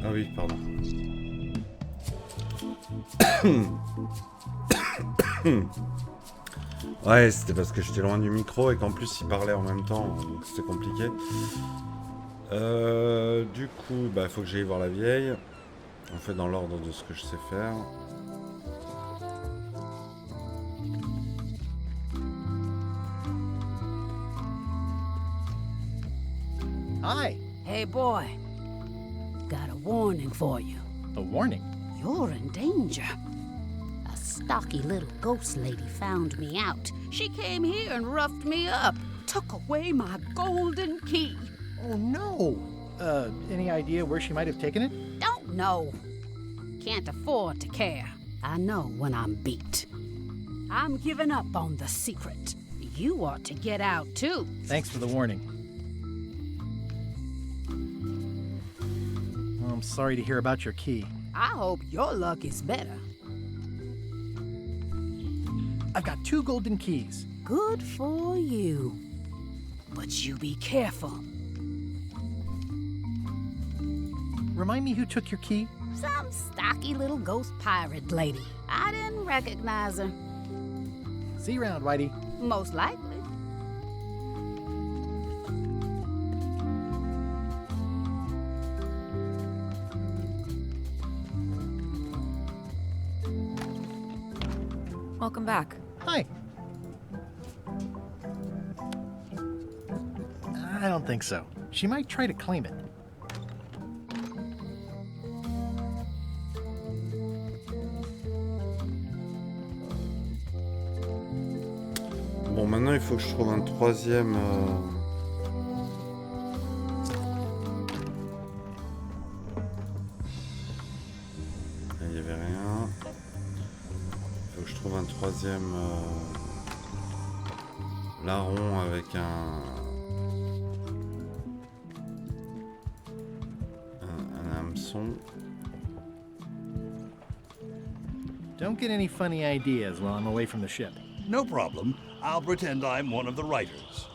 S4: Ah oui, pardon. Ouais, c'était parce que j'étais loin du micro et qu'en plus il parlait en même temps, donc c'était compliqué. Du coup, bah faut que j'aille voir la vieille. On fait dans l'ordre de ce que je sais faire.
S1: Hi.
S6: Hey, boy. Got a warning for you.
S1: A warning?
S6: You're in danger. A stocky little ghost lady found me out. She came here and roughed me up. Took away my golden key.
S1: Oh, no. Any idea where she might have taken it?
S6: Don't know. Can't afford to care. I know when I'm beat. I'm giving up on the secret. You ought to get out, too.
S1: Thanks for the warning. Well, I'm sorry to hear about your key.
S6: I hope your luck is better.
S1: I've got 2 golden keys.
S6: Good for you. But you be careful.
S1: Remind me who took your key?
S6: Some stocky little ghost pirate lady. I didn't recognize her.
S1: See you around, Whitey.
S6: Most likely.
S18: Welcome back.
S1: Hi. I don't think so. She might try to claim it.
S4: Bon, maintenant il faut que je trouve un troisième... Il n'y avait rien. Il faut que je trouve un troisième larron avec un hameçon.
S1: Don't get any funny ideas while I'm away from the ship.
S16: No problem. I'll pretend I'm one of the writers.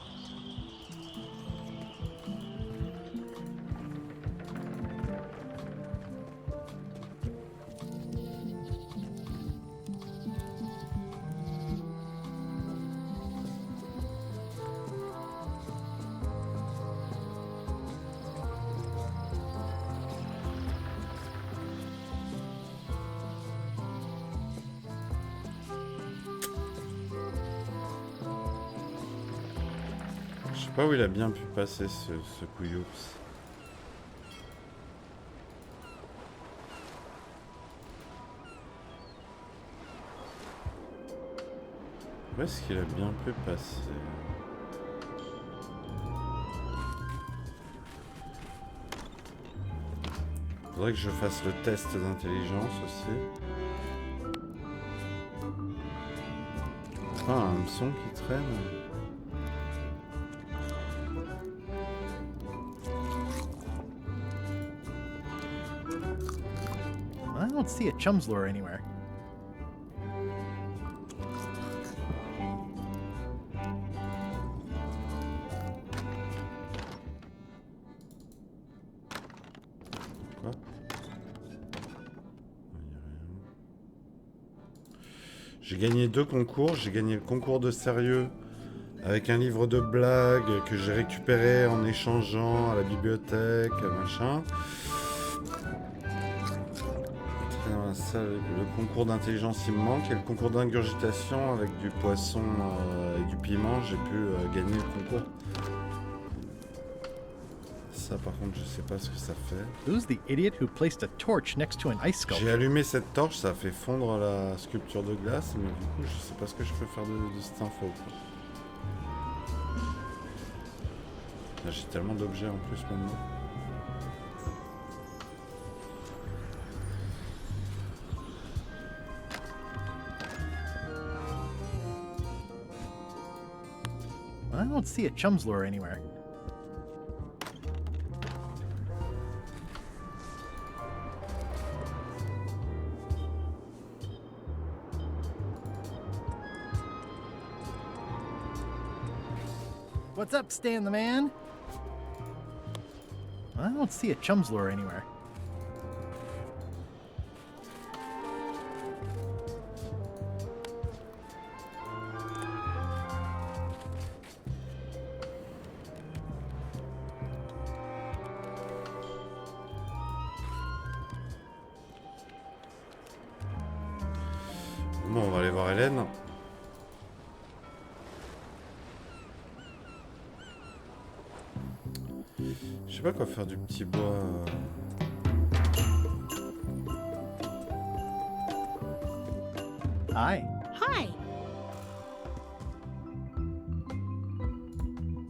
S4: Je sais pas où il a bien pu passer ce couilloups. Est-ce qu'il a bien pu passer? Faudrait que je fasse le test d'intelligence aussi. Ah, un hameçon qui traîne.
S1: I don't see a chum's lure anywhere.
S4: Quoi? J'ai gagné 2 concours. J'ai gagné le concours de sérieux avec un livre de blagues que j'ai récupéré en échangeant à la bibliothèque, machin. Dans la salle, le concours d'intelligence il me manque et le concours d'ingurgitation avec du poisson et du piment, j'ai pu gagner le concours. Ça par contre je sais pas ce que ça fait.
S1: Who's the idiot who placed a torch next to an ice sculpture?
S4: J'ai allumé cette torche, ça a fait fondre la sculpture de glace, mais du coup je sais pas ce que je peux faire de cette info. Là, j'ai tellement d'objets en plus maintenant.
S1: I don't see a chum's lure anywhere. What's up, Stan the Man? I don't see a chum's lure anywhere.
S4: Bon, on va aller voir Hélène. Je sais pas quoi faire du petit bois.
S1: Hi.
S17: Hi.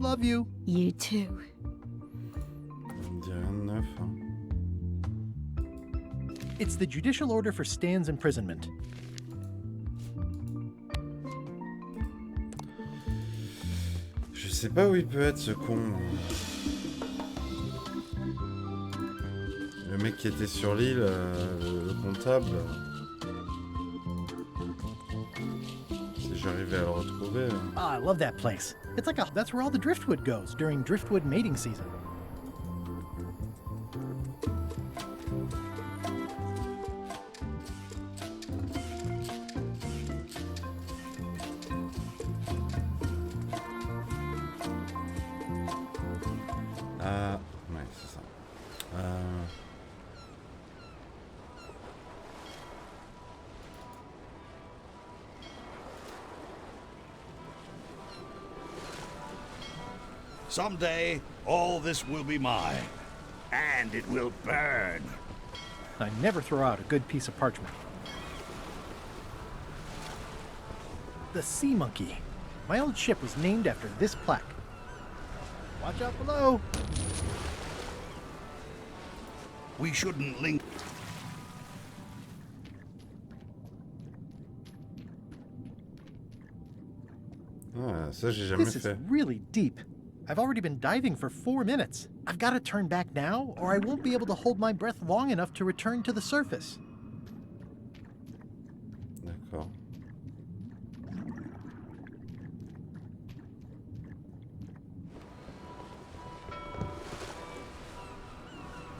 S1: Love you.
S8: You too.
S4: On me dit rien de neuf. Hein.
S1: It's the judicial order for Stan's imprisonment.
S4: Je sais pas où il peut être ce con. Le mec qui était sur l'île, le comptable. Si j'arrivais à le retrouver.
S1: Ah, I love that place. It's like that's where all the driftwood goes during driftwood mating season.
S4: Ouais, c'est ça.
S16: Someday, all this will be mine, and it will burn.
S1: I never throw out a good piece of parchment. The Sea Monkey. My old ship was named after this plaque. Watch out below.
S16: We shouldn't link.
S4: Ah, ça j'ai jamais
S1: This
S4: fait.
S1: is really deep. I've already been diving for 4 minutes. I've got to turn back now, or I won't be able to hold my breath long enough to return to the surface.
S4: D'accord.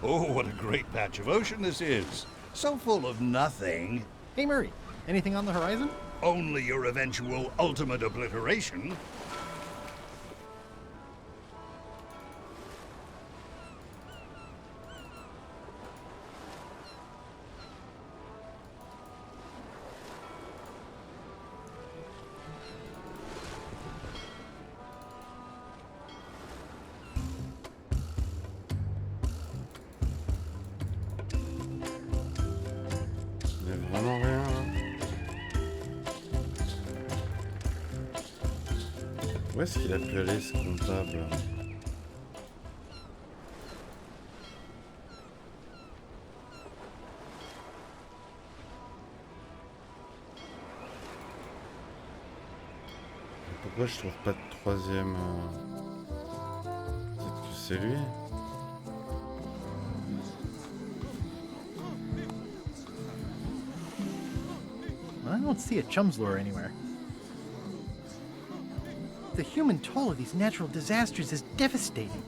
S16: Oh, what a great patch of ocean this is. So full of nothing.
S1: Hey, Murray, anything on the horizon?
S16: Only your eventual ultimate obliteration.
S4: Il y a vraiment rien là. Où est-ce qu'il a pu aller, ce comptable? Pourquoi je trouve pas de troisième? Peut-être que c'est lui.
S1: I don't see a chum's lure anywhere. The human toll of these natural disasters is devastating.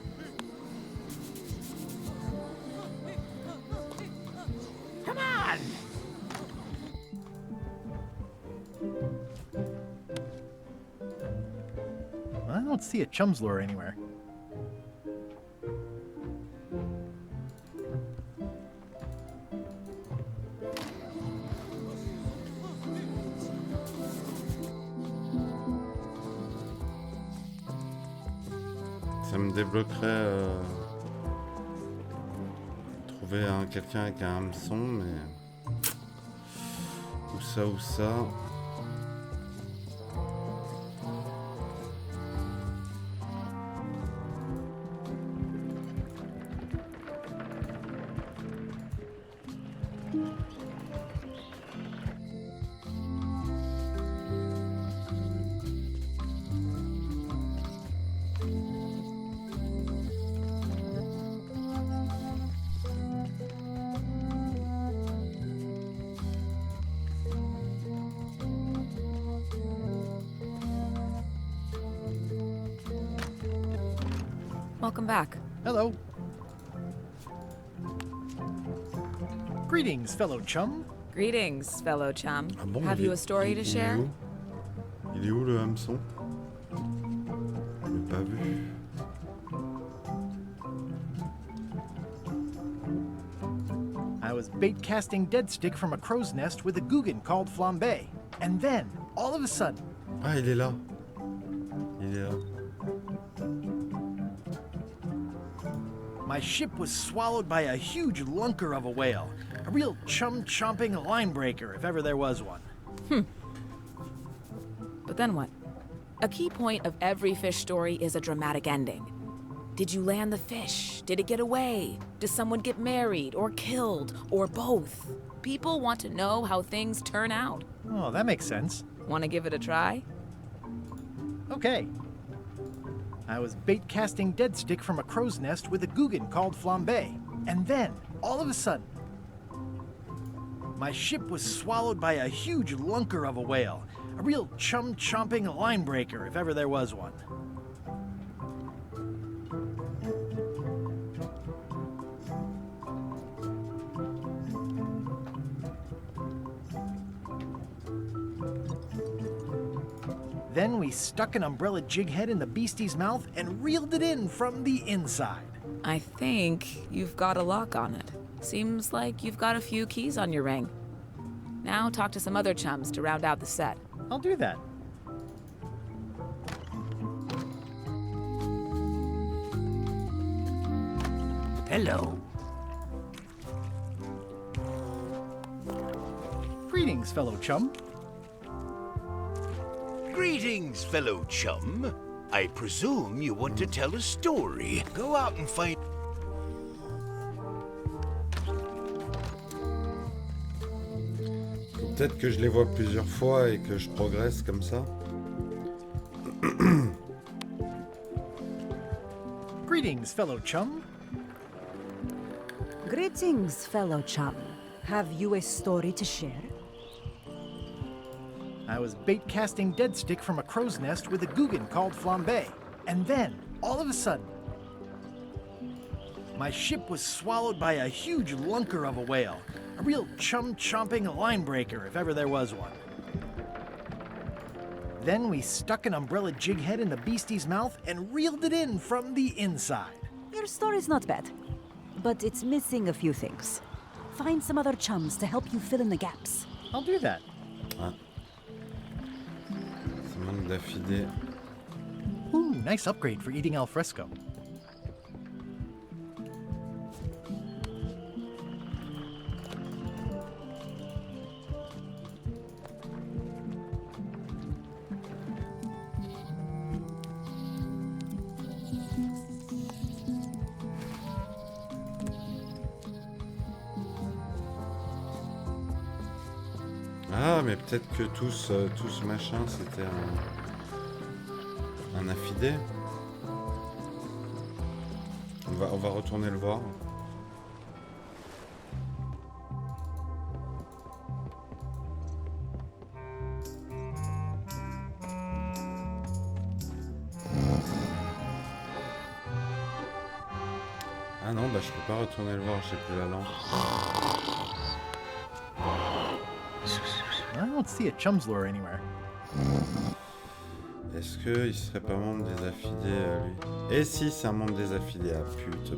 S19: Come on!
S1: I don't see a chum's lure anywhere.
S4: Ça me débloquerait trouver quelqu'un avec un hameçon, mais où ça?
S18: Welcome back.
S1: Hello. Greetings, fellow chum.
S18: Greetings, fellow chum.
S4: Ah bon,
S18: Have you a story to share?
S4: Il est où le hameçon? Je l'ai pas vu.
S1: I was bait casting dead stick from a crow's nest with a Guggen called Flambe. And then, all of a sudden...
S4: Ah, il est là. Il est là.
S1: My ship was swallowed by a huge lunker of a whale. A real chum-chomping line breaker, if ever there was one.
S18: But then what? A key point of every fish story is a dramatic ending. Did you land the fish? Did it get away? Does someone get married or killed or both? People want to know how things turn out.
S1: Oh, that makes sense.
S18: Want to give it a try?
S1: Okay. I was bait casting dead stick from a crow's nest with a Guggen called Flambe. And then, all of a sudden, my ship was swallowed by a huge lunker of a whale. A real chum-chomping line breaker, if ever there was one. Then we stuck an umbrella jig head in the beastie's mouth and reeled it in from the inside.
S18: I think you've got a lock on it. Seems like you've got a few keys on your ring. Now talk to some other chums to round out the set.
S1: I'll do that.
S5: Hello.
S1: Greetings, fellow chum.
S11: Greetings, fellow chum. I presume you want to tell a story. Go out and find...
S4: Peut-être que je les vois plusieurs fois et que je progresse comme ça.
S1: Greetings, fellow chum.
S8: Greetings, fellow chum. Have you a story to share?
S1: I was bait casting dead stick from a crow's nest with a Guggen called Flambe. And then, all of a sudden, my ship was swallowed by a huge lunker of a whale. A real chum-chomping line breaker, if ever there was one. Then we stuck an umbrella jig head in the beastie's mouth and reeled it in from the inside.
S8: Your story's not bad, but it's missing a few things. Find some other chums to help you fill in the gaps.
S1: I'll do that.
S4: Ah. Ça manque d'affidés.
S1: Ooh, nice upgrade for eating al fresco.
S4: ça, mais peut-être que tout ce machin, c'était un affidé. On va retourner le voir. Ah non, bah je peux pas retourner le voir, j'ai plus la lampe.
S1: I don't see a chum's lure anywhere.
S4: Est-ce qu'il serait pas membre des affidés, lui? Et si, c'est un membre des affidés, ah pute,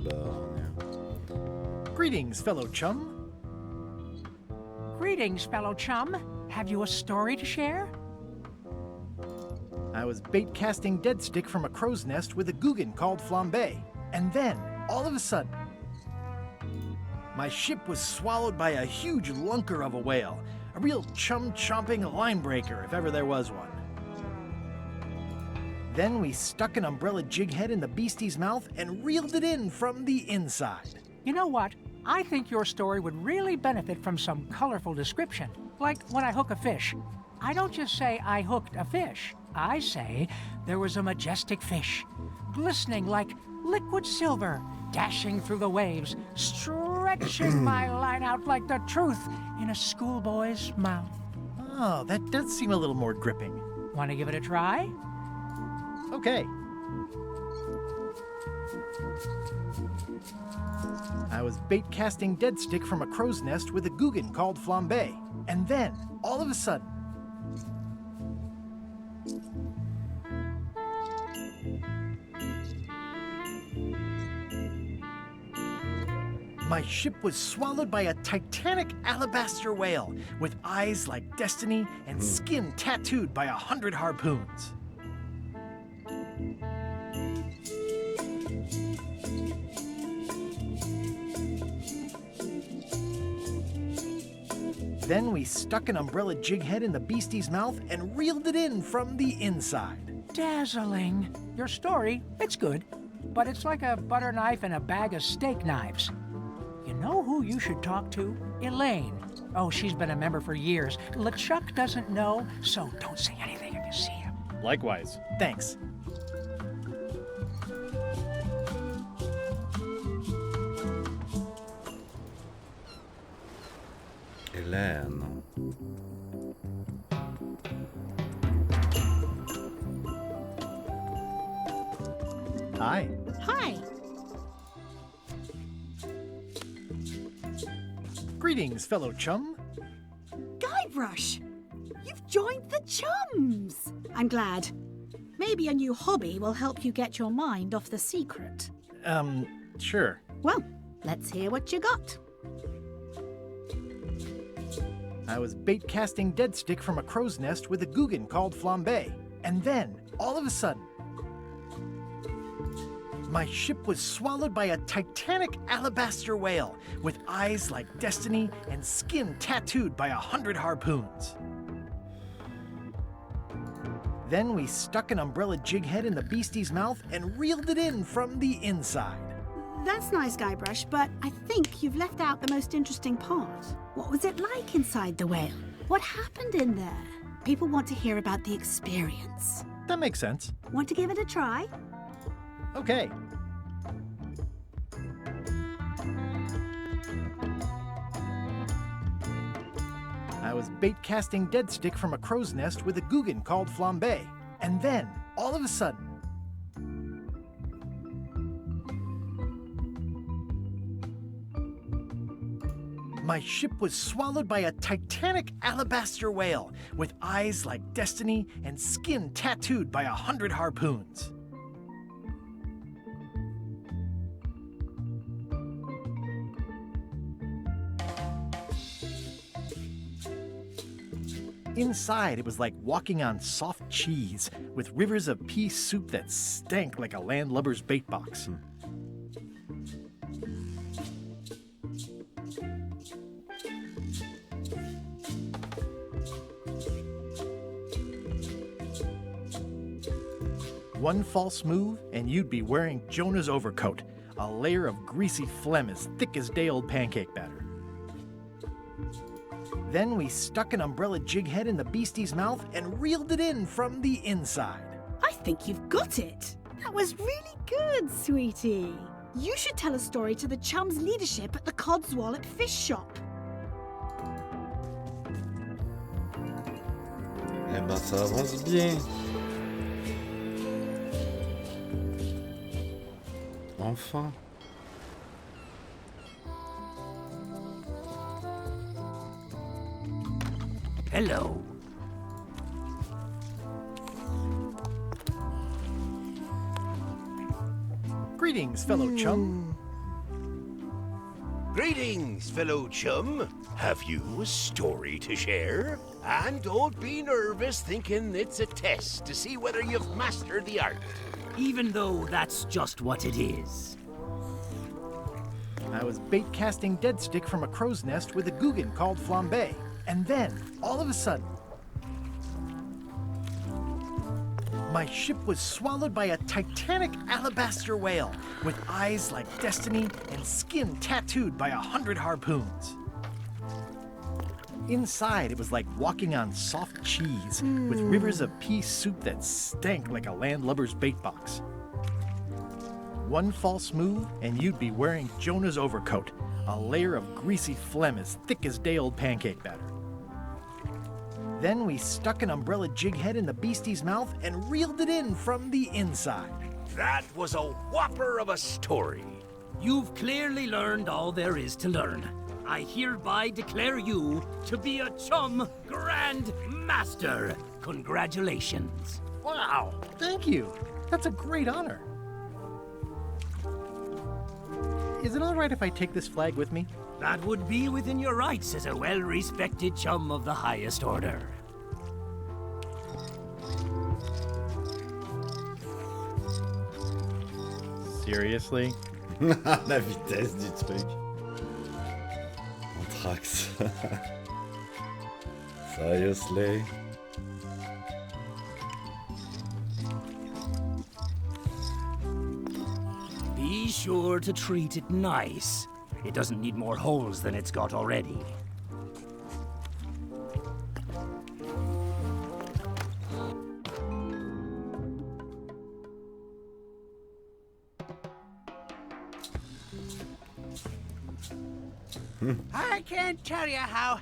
S1: Greetings, fellow chum.
S12: Greetings, fellow chum. Have you a story to share?
S1: I was bait casting dead stick from a crow's nest with a Guggen called Flambe. And then, all of a sudden, my ship was swallowed by a huge lunker of a whale. A real chum-chomping line breaker, if ever there was one. Then we stuck an umbrella jig head in the beastie's mouth and reeled it in from the inside.
S12: You know what? I think your story would really benefit from some colorful description. Like when I hook a fish. I don't just say I hooked a fish. I say there was a majestic fish, glistening like liquid silver, dashing through the waves, stretching my line out like the truth in a schoolboy's mouth.
S1: Oh, that does seem a little more gripping.
S12: Want to give it a try?
S1: Okay. I was bait casting dead stick from a crow's nest with a Guggen called Flambe. And then, all of a sudden, my ship was swallowed by a titanic alabaster whale with eyes like destiny and skin tattooed by 100 harpoons. Then we stuck an umbrella jig head in the beastie's mouth and reeled it in from the inside.
S12: Dazzling. Your story, it's good, but it's like a butter knife and a bag of steak knives. You know who you should talk to? Elaine. Oh, she's been a member for years. LeChuck doesn't know, so don't say anything if you see him.
S1: Likewise. Thanks.
S4: Hélène.
S1: Hi.
S17: Hi.
S1: Greetings, fellow chum.
S17: Guybrush! You've joined the chums! I'm glad. Maybe a new hobby will help you get your mind off the secret.
S1: Sure.
S17: Well, let's hear what you got.
S1: I was bait casting dead stick from a crow's nest with a Guggen called Flambe. And then, all of a sudden, my ship was swallowed by a titanic alabaster whale with eyes like destiny and skin tattooed by 100 harpoons. Then we stuck an umbrella jig head in the beastie's mouth and reeled it in from the inside.
S17: That's nice, Guybrush, but I think you've left out the most interesting part. What was it like inside the whale? What happened in there? People want to hear about the experience.
S1: That makes sense.
S17: Want to give it a try?
S1: Okay. I was bait casting dead stick from a crow's nest with a Guggen called Flambe. And then, all of a sudden, my ship was swallowed by a titanic alabaster whale with eyes like destiny and skin tattooed by 100 harpoons. Inside, it was like walking on soft cheese with rivers of pea soup that stank like a landlubber's bait box. One false move, and you'd be wearing Jonah's overcoat, a layer of greasy phlegm as thick as day-old pancake batter. Then we stuck an umbrella jig head in the beastie's mouth and reeled it in from the inside.
S17: I think you've got it. That was really good, sweetie. You should tell a story to the chum's leadership at the Codswallop Fish Shop.
S4: Eh ben, ça avance bien. Enfin.
S5: Hello.
S1: Greetings, fellow chum.
S11: Greetings, fellow chum. Have you a story to share? And don't be nervous thinking it's a test to see whether you've mastered the art.
S5: Even though that's just what it is.
S1: I was bait casting dead stick from a crow's nest with a Guggen called Flambe. And then, all of a sudden, my ship was swallowed by a titanic alabaster whale with eyes like destiny and skin tattooed by 100 harpoons. Inside, it was like walking on soft cheese with rivers of pea soup that stank like a landlubber's bait box. One false move, and you'd be wearing Jonah's overcoat, a layer of greasy phlegm as thick as day-old pancake batter. Then we stuck an umbrella jig head in the beastie's mouth and reeled it in from the inside.
S11: That was a whopper of a story.
S5: You've clearly learned all there is to learn. I hereby declare you to be a chum Grand Master. Congratulations.
S1: Wow, thank you. That's a great honor. Is it all right if I take this flag with me?
S5: That would be within your rights as a well-respected chum of the highest order.
S1: Seriously?
S4: La vitesse du truc. Anthrax. Seriously?
S5: Be sure to treat it nice. It doesn't need more holes than it's got already.
S19: I can't tell you how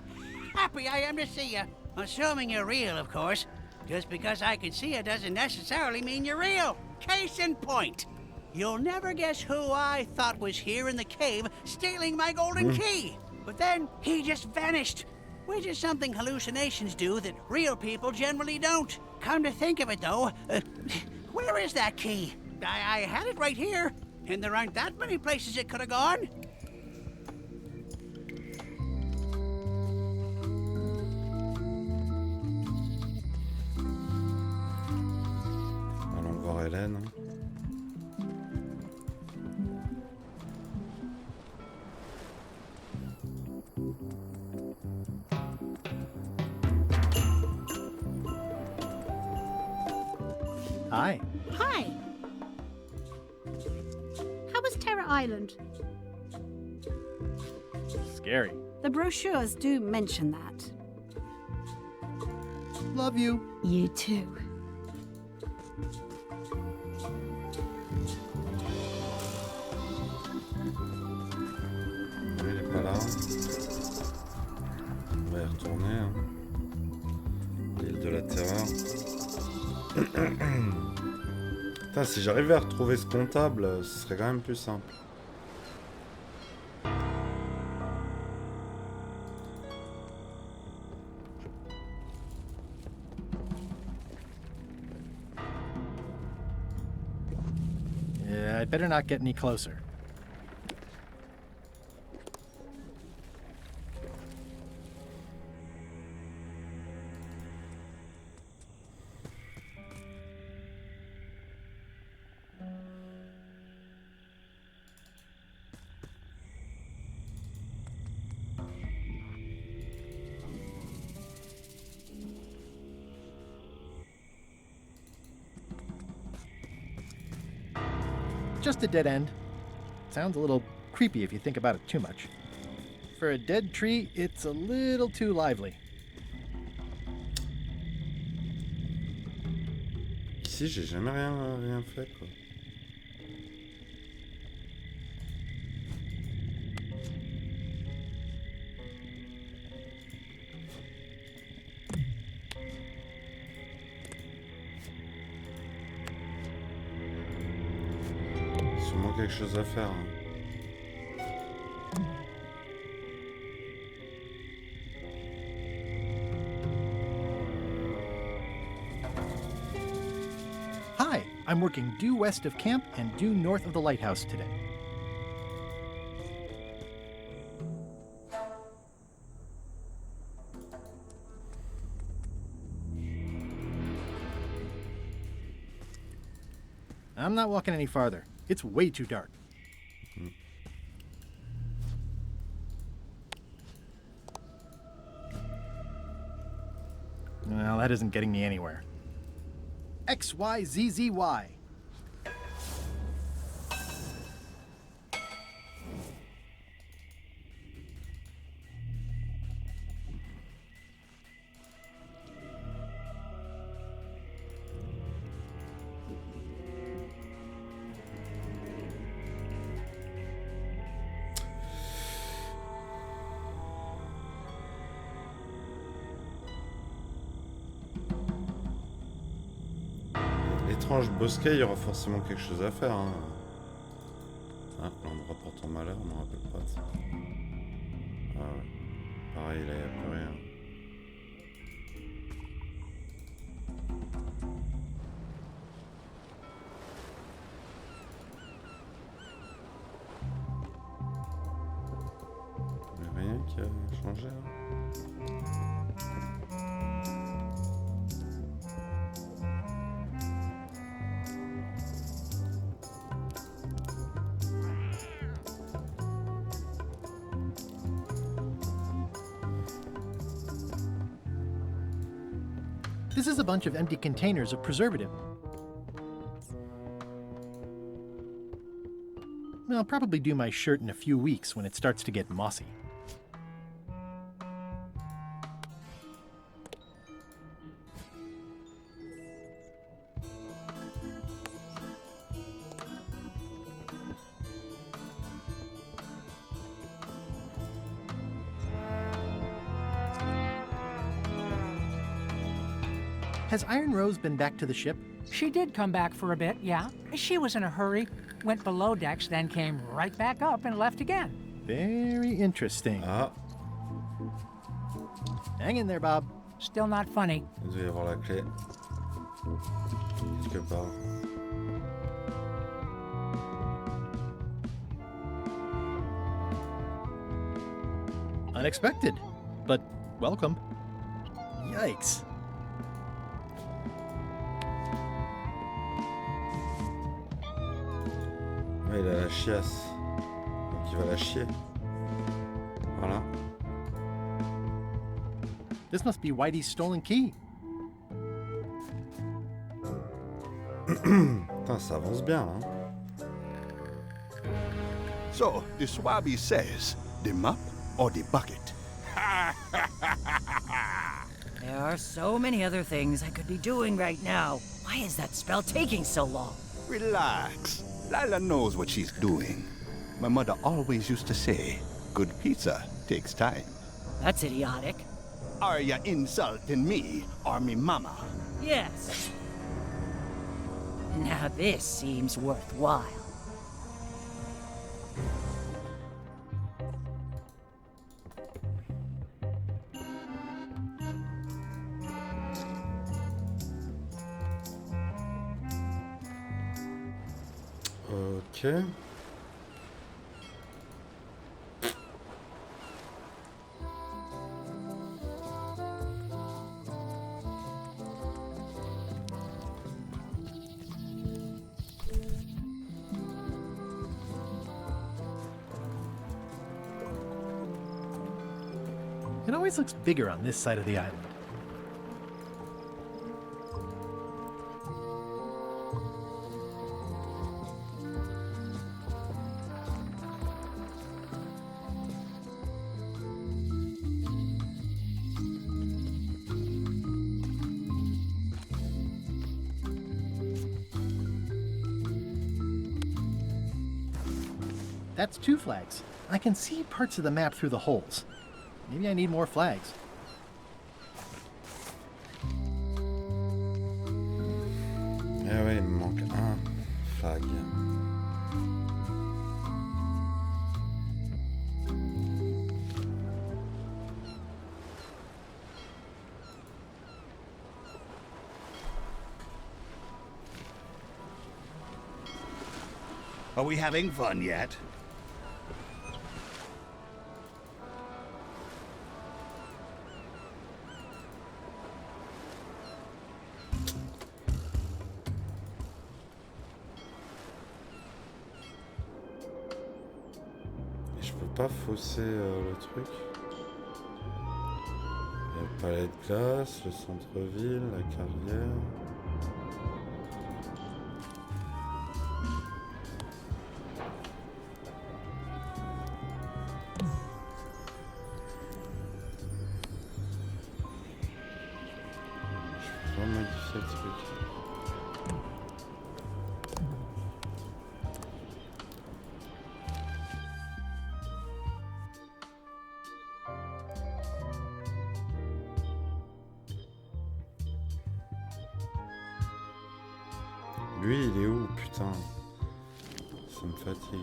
S19: happy I am to see you. Assuming you're real, of course. Just because I can see you doesn't necessarily mean you're real. Case in point. You'll never guess who I thought was here in the cave stealing my golden key. But then he just vanished, which is something hallucinations do that real people generally don't. Come to think of it, though, where is that key? I had it right here, and there aren't that many places it could have gone.
S4: Allons voir Hélène.
S1: Hi.
S17: Hi. How was Terror Island?
S1: Scary.
S17: The brochures do mention that.
S1: Love you.
S17: You too.
S4: Il est pas là. On va y retourner. Hein. L'île de la terreur. Putain, si j'arrivais à retrouver ce comptable, ce serait quand même plus simple.
S1: Yeah, I'd better not get any closer. Just a dead end. Sounds a little creepy if you think about it too much. For a dead tree, it's a little too lively.
S4: Ici, j'ai jamais rien fait, quoi. Sûrement quelque chose à faire. Hein.
S1: Hi, I'm working due west of camp and due north of the lighthouse today. I'm not walking any farther. It's way too dark. Well, that isn't getting me anywhere. XYZZY.
S4: L'étrange bosquet, il y aura forcément quelque chose à faire. Hein. Ah, l'endroit portant malheur, on m'en rappelle pas de ça. Ah ouais. Pareil, là, il n'y a plus rien. Il n'y a rien qui a changé là.
S1: This is a bunch of empty containers of preservative. I'll probably do my shirt in a few weeks when it starts to get mossy. Has Iron Rose been back to the ship?
S12: She did come back for a bit, yeah. She was in a hurry, went below decks, then came right back up and left again.
S1: Very interesting. Hang in there, Bob.
S12: Still not funny.
S4: Il doit y avoir la clé. Quelque part.
S1: Unexpected, but welcome. Yikes.
S4: Ouais, il a la chiasse. Donc il va la chier. Voilà.
S1: This must be Whitey's stolen key.
S4: Putain, ça avance bien, hein.
S21: So, the Swabby says, the mop or the bucket?
S22: There are so many other things I could be doing right now. Why is that spell taking so long?
S21: Relax. Lila knows what she's doing. My mother always used to say, good pizza takes time.
S22: That's idiotic.
S21: Are you insulting me or me mama?
S22: Yes. Now this seems worthwhile.
S4: Ok.
S1: It always looks bigger on this side of the island. That's 2 flags. I can see parts of the map through the holes. Maybe I need more flags.
S4: Ah ouais, il me manque un flag.
S16: Are we having fun yet?
S4: Et je peux pas fausser le truc. Il y a le palais de glace, le centre-ville, la carrière. Je peux pas modifier le truc. Lui, il est où, putain? Ça me fatigue.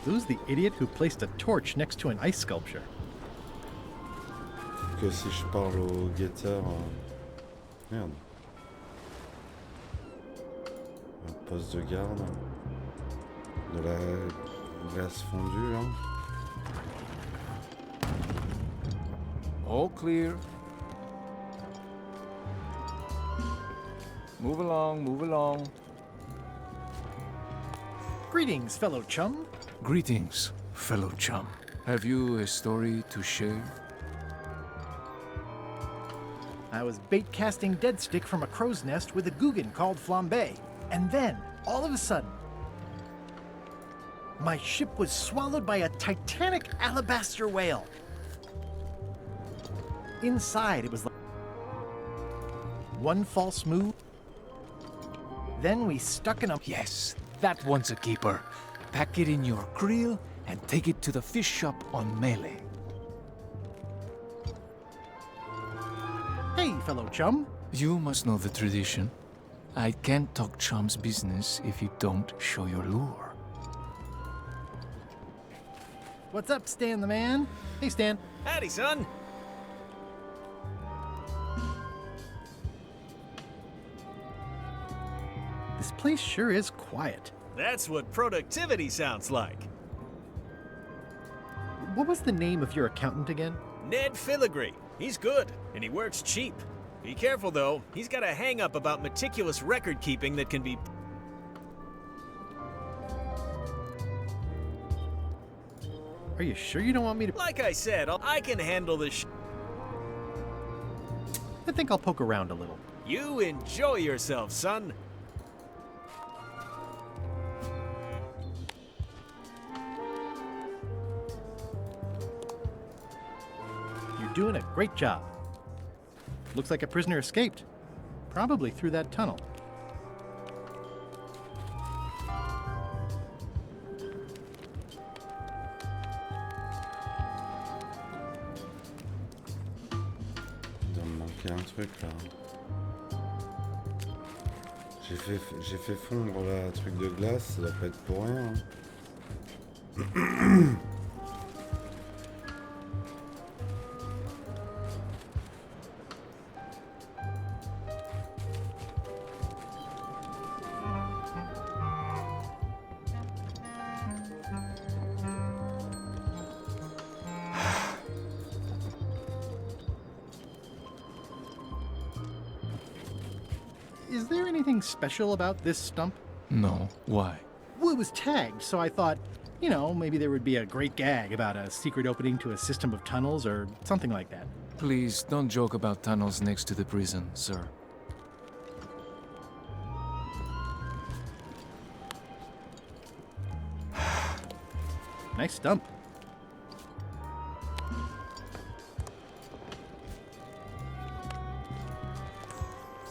S1: Who's the idiot who placed a torch next to an ice sculpture?
S4: Faut que si je parle au guetteur... Merde. Un poste de garde. De la glace fondue, là.
S14: All clear. Move along, move along.
S1: Greetings, fellow chum.
S14: Greetings, fellow chum. Have you a story to share?
S1: I was bait casting dead stick from a crow's nest with a Guggen called Flambe. And then, all of a sudden, my ship was swallowed by a titanic alabaster whale. Inside, it was like one false move. Then we stuck in a...
S14: Yes, that one's a keeper. Pack it in your creel and take it to the fish shop on Melee.
S1: Hey, fellow chum.
S14: You must know the tradition. I can't talk chum's business if you don't show your lure.
S1: What's up, Stan the man? Hey, Stan.
S9: Howdy, son.
S1: This place sure is quiet.
S9: That's what productivity sounds like.
S1: What was the name of your accountant again?
S9: Ned Filigree. He's good, and he works cheap. Be careful, though. He's got a hang-up about meticulous record-keeping that can be...
S1: Are you sure you don't want me to...
S9: Like I said, I can handle this
S1: I think I'll poke around a little.
S9: You enjoy yourself, son.
S1: You're doing a great job. Looks like a prisoner escaped. Probably through that tunnel.
S4: Il doit me manquer un truc là. J'ai fait fondre là, un truc de glace, ça doit pas être pour rien. Hein.
S1: Is there anything special about this stump?
S14: No. Why?
S1: Well, it was tagged, so I thought, you know, maybe there would be a great gag about a secret opening to a system of tunnels or something like that.
S14: Please don't joke about tunnels next to the prison, sir.
S1: Nice stump.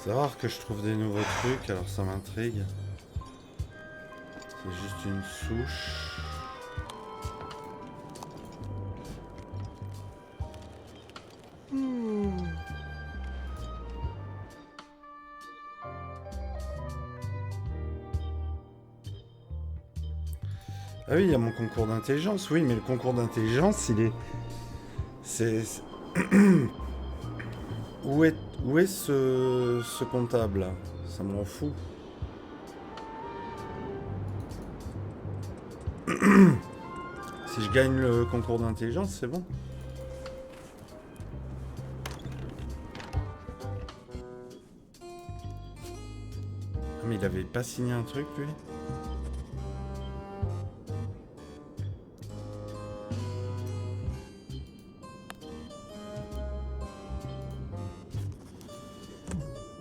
S4: C'est rare que je trouve des nouveaux trucs, alors ça m'intrigue. C'est juste une souche. Ah oui, il y a mon concours d'intelligence, oui, mais le concours d'intelligence, il est... C'est... Où est ce comptable là? Ça m'en fout. Si je gagne le concours d'intelligence, c'est bon. Ah, mais il avait pas signé un truc, lui?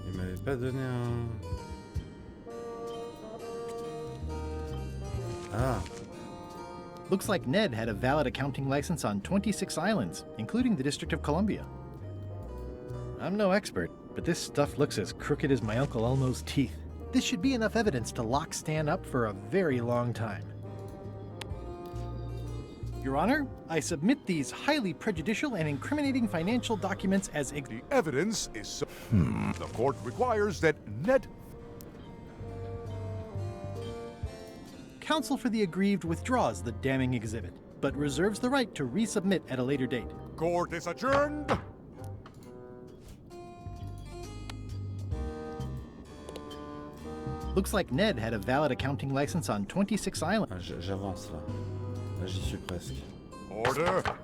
S4: Il m'avait pas donné un... Ah.
S1: Looks like Ned had a valid accounting license on 26 islands, including the District of Columbia. I'm no expert, but this stuff looks as crooked as my Uncle Elmo's teeth. This should be enough evidence to lock Stan up for a very long time. Your Honor, I submit these highly prejudicial and incriminating financial documents as
S2: The evidence is so... The court requires that Ned...
S1: Counsel for the aggrieved withdraws the damning exhibit, but reserves the right to resubmit at a later date.
S2: Court is adjourned!
S1: Looks like Ned had a valid accounting license on 26 islands.
S4: J'avance là. Là, j'y suis presque.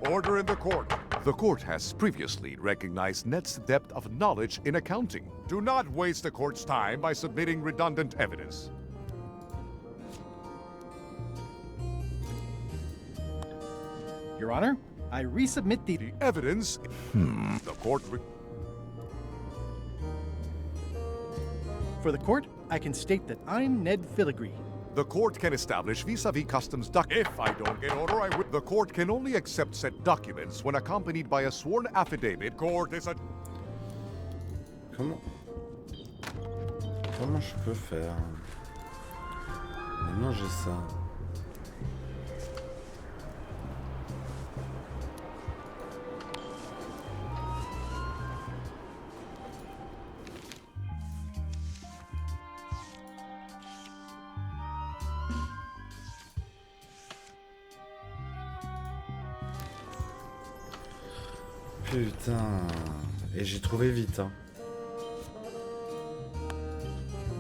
S2: Order in the court. The court has previously recognized Ned's depth of knowledge in accounting. Do not waste the court's time by submitting redundant evidence.
S1: Your Honor, I resubmit the
S2: evidence. The court...
S1: For the court, I can state that I'm Ned Filigree.
S2: The court can establish vis-a-vis customs If I don't get order, I will... The court can only accept said documents when accompanied by a sworn affidavit. Court is a...
S4: Comment je peux faire? Maintenant j'ai ça. Putain. Et j'ai trouvé vite, hein.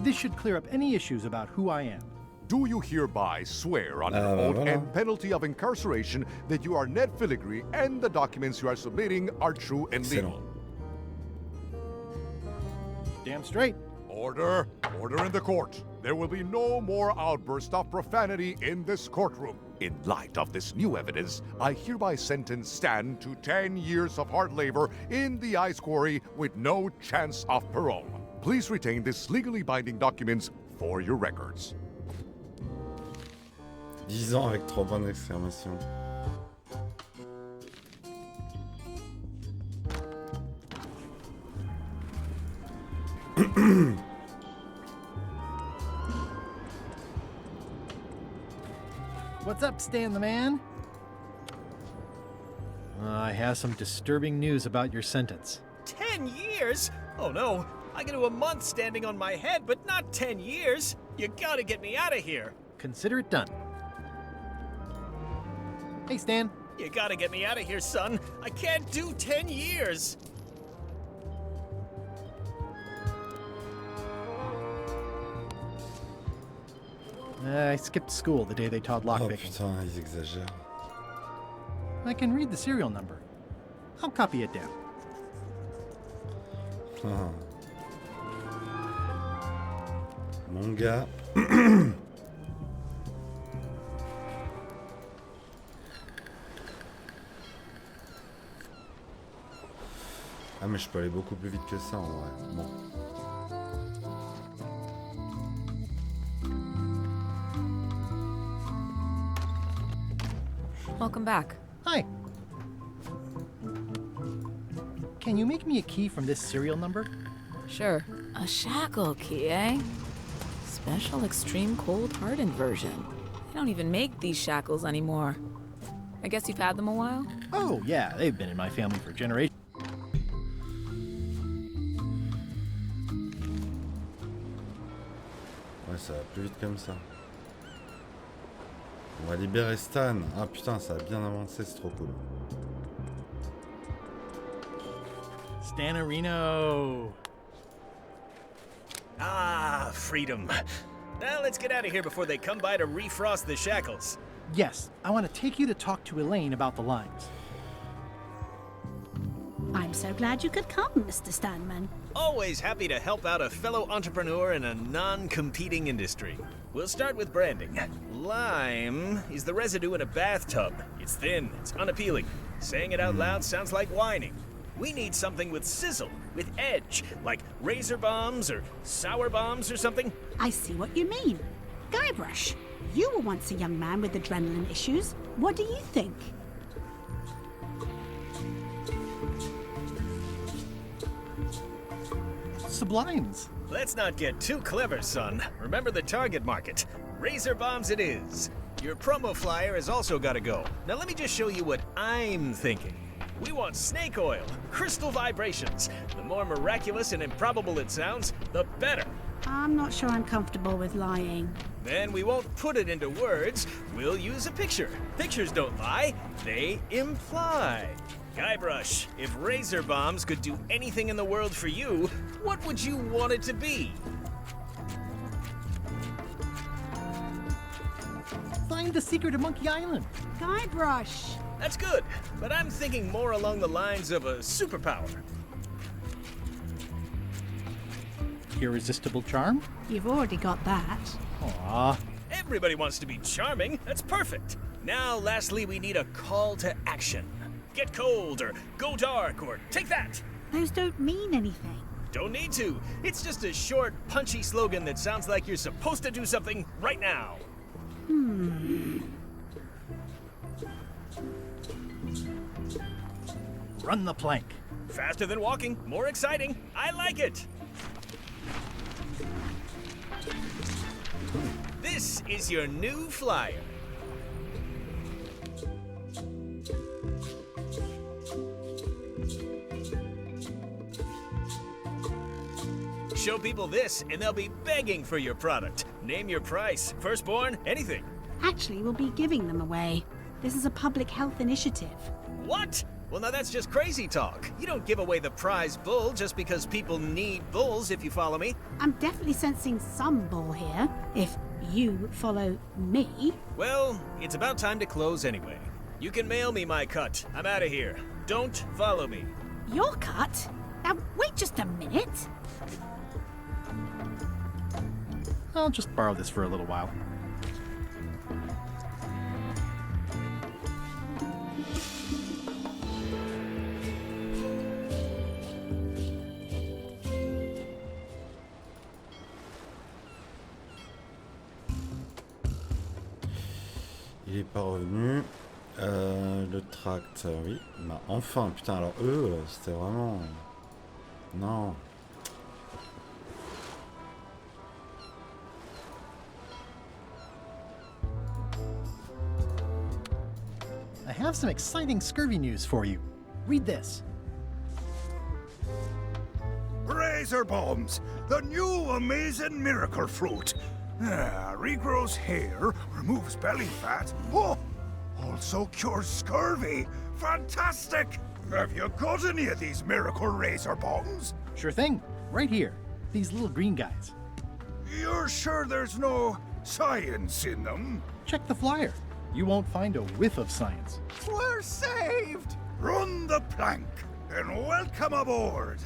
S1: This should clear up any issues about who I am.
S2: Do you hereby swear on an oath and penalty of incarceration that you are Ned Filigree and the documents you are submitting are true and legal?
S1: Damn straight.
S2: Order in the court. There will be no more outbursts of profanity in this courtroom. In light of this new evidence, I hereby sentence Stan to 10 years of hard labor in the ice quarry with no chance of parole. Please retain this legally binding documents for your records.
S4: 10 ans avec 3 points d'exclamation.
S1: What's up, Stan the Man? I have some disturbing news about your sentence.
S9: 10 years? Oh no, I can do a month standing on my head, but not 10 years. You gotta get me out of here.
S1: Consider it done. Hey, Stan.
S9: You gotta get me out of here, son. I can't do 10 years.
S1: I skipped school the day they taught lockpicking.
S4: Oh putain, ils exagèrent.
S1: I can read the serial number. I'll copy it down.
S4: Ah. Mon gars. Ah mais je peux aller beaucoup plus vite que ça en vrai. Bon.
S18: Welcome back.
S1: Hi. Can you make me a key from this serial number?
S18: Sure. A shackle key, eh? Special extreme cold hardened version. They don't even make these shackles anymore. I guess you've had them a while?
S1: Oh, yeah, they've been in my family for generations.
S4: Ouais, ça va plus vite comme ça. On va libérer Stan. Ah putain, ça a bien avancé, c'est trop cool.
S1: Stanarino!
S9: Ah, freedom. Now let's get out of here before they come by to refrost the shackles.
S1: Yes, I want to take you to talk to Elaine about the lines.
S17: I'm so glad you could come, Mr. Stanman.
S9: Always happy to help out a fellow entrepreneur in a non-competing industry. We'll start with branding. Lime is the residue in a bathtub. It's thin, it's unappealing. Saying it out loud sounds like whining. We need something with sizzle, with edge, like razor bombs or sour bombs or something.
S17: I see what you mean. Guybrush, you were once a young man with adrenaline issues. What do you think?
S1: Sublimes.
S9: Let's not get too clever, son. Remember the target market. Razor bombs it is. Your promo flyer has also got to go. Now let me just show you what I'm thinking. We want snake oil, crystal vibrations. The more miraculous and improbable it sounds, the better.
S17: I'm not sure I'm comfortable with lying.
S9: Then we won't put it into words. We'll use a picture. Pictures don't lie, they imply. Guybrush, if razor bombs could do anything in the world for you, what would you want it to be?
S1: Find the secret of Monkey Island.
S17: Guybrush.
S9: That's good, but I'm thinking more along the lines of a superpower.
S1: Irresistible charm?
S17: You've already got that.
S1: Aww.
S9: Everybody wants to be charming. That's perfect. Now, lastly, we need a call to action. Get cold, or go dark, or take that.
S17: Those don't mean anything.
S9: Don't need to. It's just a short, punchy slogan that sounds like you're supposed to do something right now.
S1: Run the plank.
S9: Faster than walking, more exciting. I like it. This is your new flyer. Show people this, and they'll be begging for your product. Name your price, firstborn, anything.
S17: Actually, we'll be giving them away. This is a public health initiative.
S9: What? Well, now that's just crazy talk. You don't give away the prize bull just because people need bulls, if you follow me.
S17: I'm definitely sensing some bull here, if you follow me.
S9: Well, it's about time to close anyway. You can mail me my cut. I'm out of here. Don't follow me.
S17: Your cut? Now, wait just a minute.
S1: I'll just borrow this for a little while.
S4: Il est pas revenu. Le tract, oui. Bah, enfin, putain, alors eux, c'était vraiment... Non.
S1: I have some exciting scurvy news for you. Read this.
S3: Razor bombs, the new amazing miracle fruit. Regrows hair, removes belly fat. Oh, also cures scurvy. Fantastic! Have you got any of these miracle razor bombs?
S1: Sure thing. Right here. These little green guys.
S3: You're sure there's no science in them?
S1: Check the flyer. You won't find a whiff of science.
S3: We're saved! Run the plank, and welcome aboard!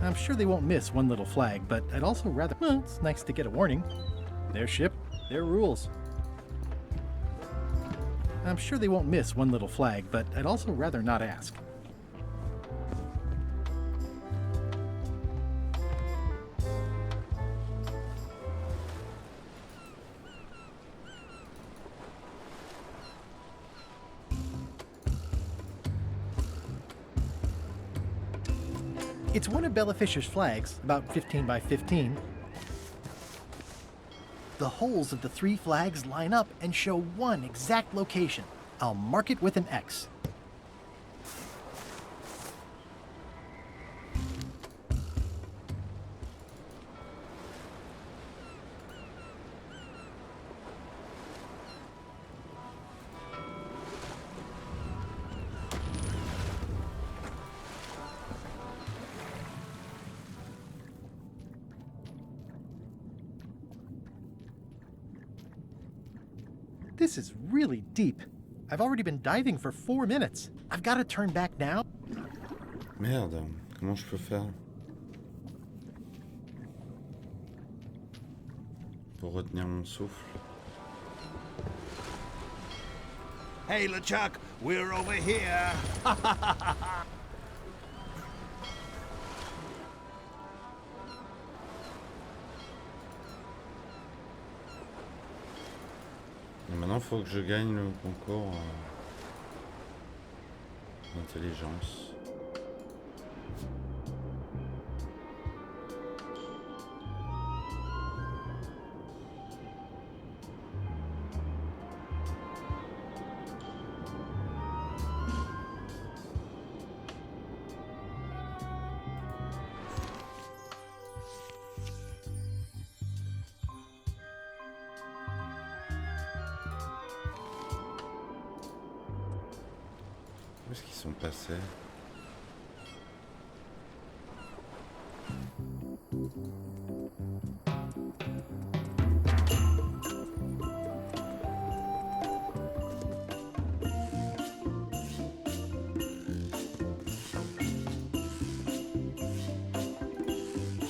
S1: I'm sure they won't miss one little flag, but I'd also rather... Well, it's nice to get a warning. Their ship, their rules. I'm sure they won't miss one little flag, but I'd also rather not ask. It's one of Bella Fisher's flags, about 15 by 15. The holes of the 3 flags line up and show one exact location. I'll mark it with an X. This is really deep. I've already been diving for 4 minutes. I've got to turn back now.
S4: Merde, comment je peux faire pour retenir mon souffle?
S16: Hey, LeChuck, we're over here.
S4: Et maintenant, il faut que je gagne le concours d'intelligence. Où est-ce qu'ils sont passés?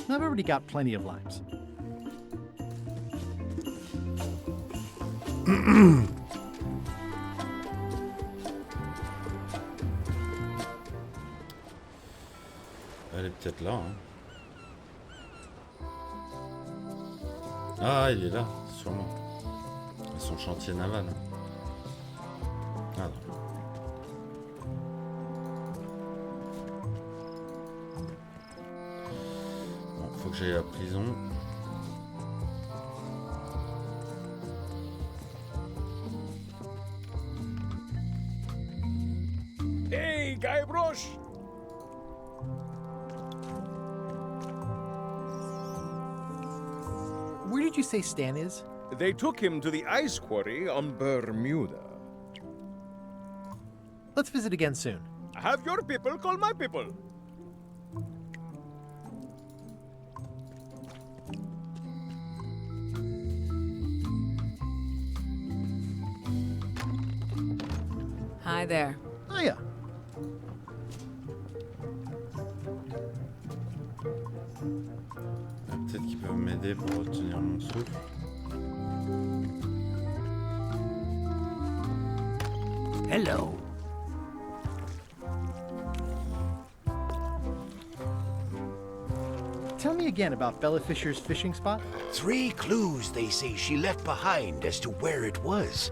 S1: I've already got plenty of limes.
S4: Elle est peut-être là. Hein. Ah, il est là, sûrement. À son chantier naval. Ah non. Bon, faut que j'aille à la prison.
S7: Hey, Guybrush!
S1: Where did you say Stan is?
S7: They took him to the ice quarry on Bermuda.
S1: Let's visit again soon.
S7: Have your people call my people.
S18: Hi there.
S1: Hiya.
S4: Peut-être qu'ils peuvent m'aider pour retenir mon souffle.
S5: Hello.
S1: Tell me again about Bella Fisher's fishing spot.
S11: 3 clues they say she left behind as to where it was.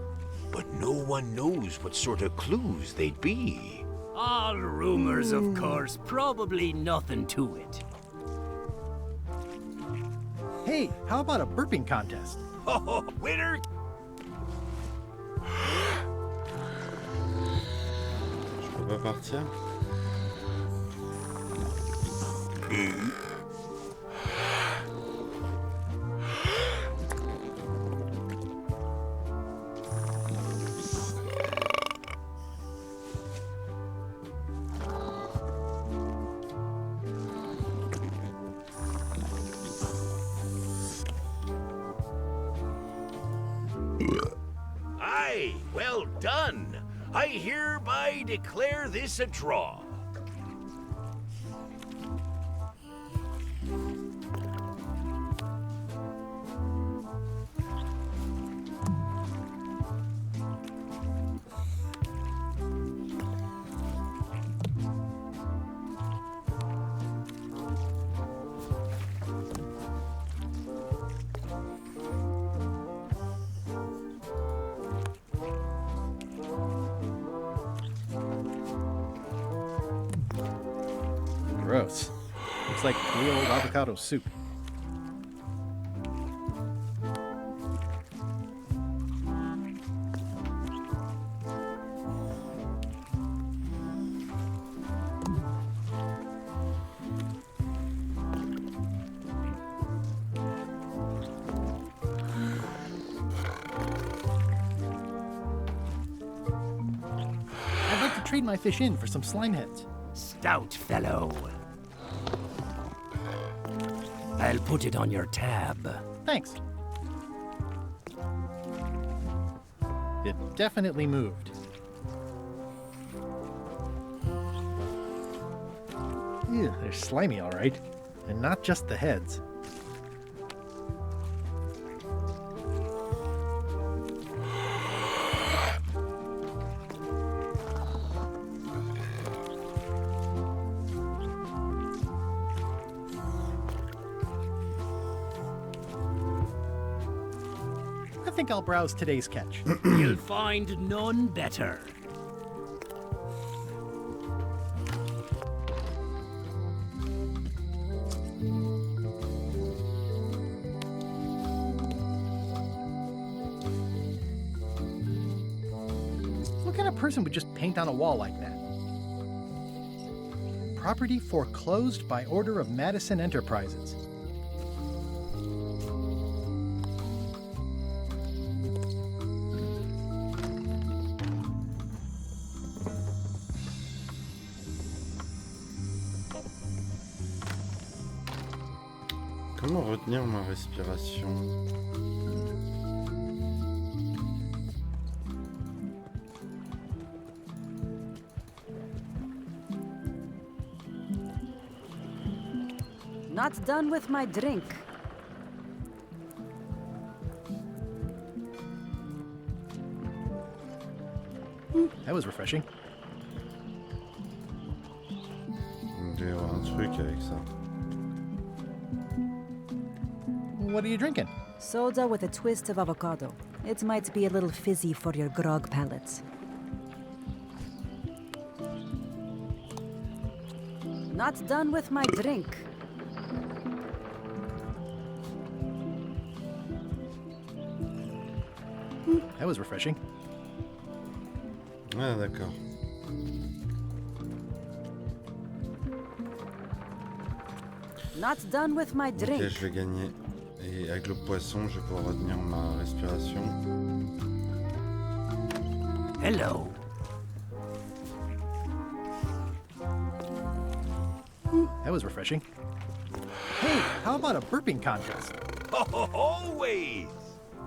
S11: But no one knows what sort of clues they'd be.
S5: All rumors, of course. Probably nothing to it.
S1: Hey, how about a burping contest?
S11: Oh, winner!
S4: Je peux pas partir?
S11: Aye, well done. I hereby declare this a draw.
S1: Gross. looks like real old avocado soup. Trade my fish in for some slime heads.
S5: Stout fellow. I'll put it on your tab.
S1: Thanks. It definitely moved. Ew, they're slimy, all right. And not just the heads. I think I'll browse today's catch.
S5: You'll find none better.
S1: What kind of person would just paint on a wall like that? Property foreclosed by order of Madison Enterprises.
S4: Comment retenir ma respiration?
S8: Not done with my drink.
S1: That was refreshing.
S4: Il doit y avoir un truc avec ça.
S1: What are you drinking?
S8: Soda with a twist of avocado. It might be a little fizzy for your grog palates. Not done with my drink.
S1: That was refreshing.
S4: Ah, d'accord.
S8: Not done with my drink.
S4: Ok, je vais gagner. Et avec le poisson, je vais pouvoir retenir ma respiration.
S5: Hello.
S1: That was refreshing. Hey, how about a burping contest?
S11: Oh, always!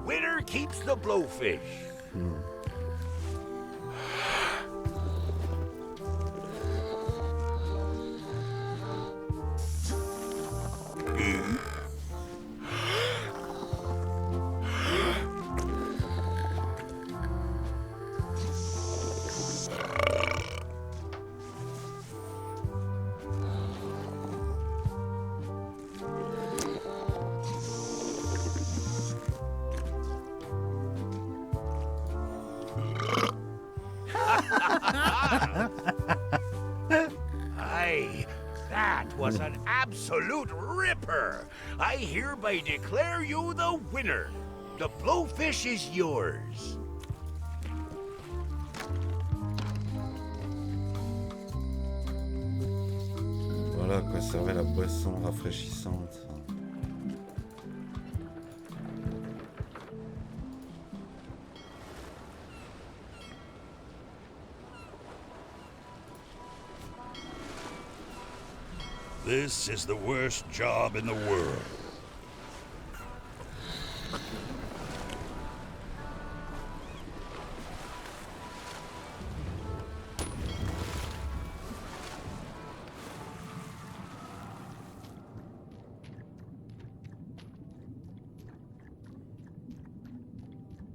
S11: Winner keeps the blowfish. Aye, that was an absolute ripper. I hereby declare you the winner. The blowfish is yours.
S4: Voilà quoi servait la boisson rafraîchissante.
S16: This is the worst job in the world.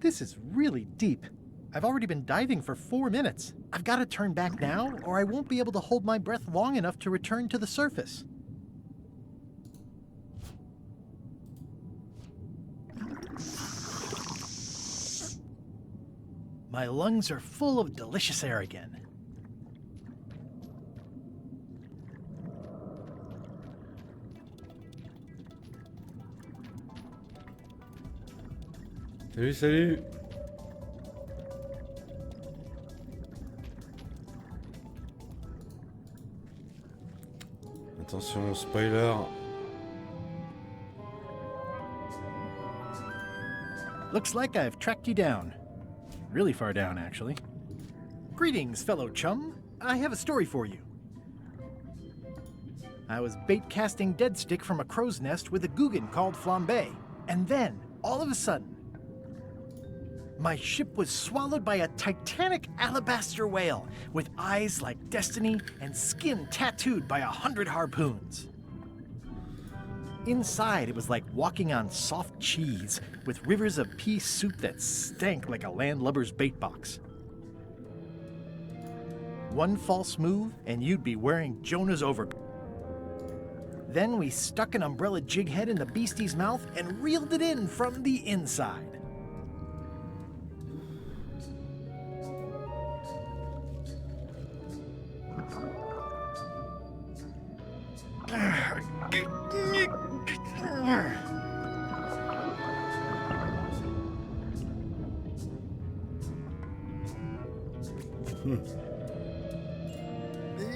S1: This is really deep. I've already been diving for 4 minutes. I've got to turn back now, or I won't be able to hold my breath long enough to return to the surface. My lungs are full of delicious air again.
S4: Salut, salut. Attention, spoiler.
S1: Looks like I've tracked you down. Really far down, actually. Greetings, fellow chum. I have a story for you. I was bait casting dead stick from a crow's nest with a Guggen called Flambe, and then, all of a sudden, my ship was swallowed by a titanic alabaster whale with eyes like destiny and skin tattooed by 100 harpoons. Inside, it was like walking on soft cheese with rivers of pea soup that stank like a landlubber's bait box. One false move, and you'd be wearing Jonah's overcoat. Then we stuck an umbrella jig head in the beastie's mouth and reeled it in from the inside.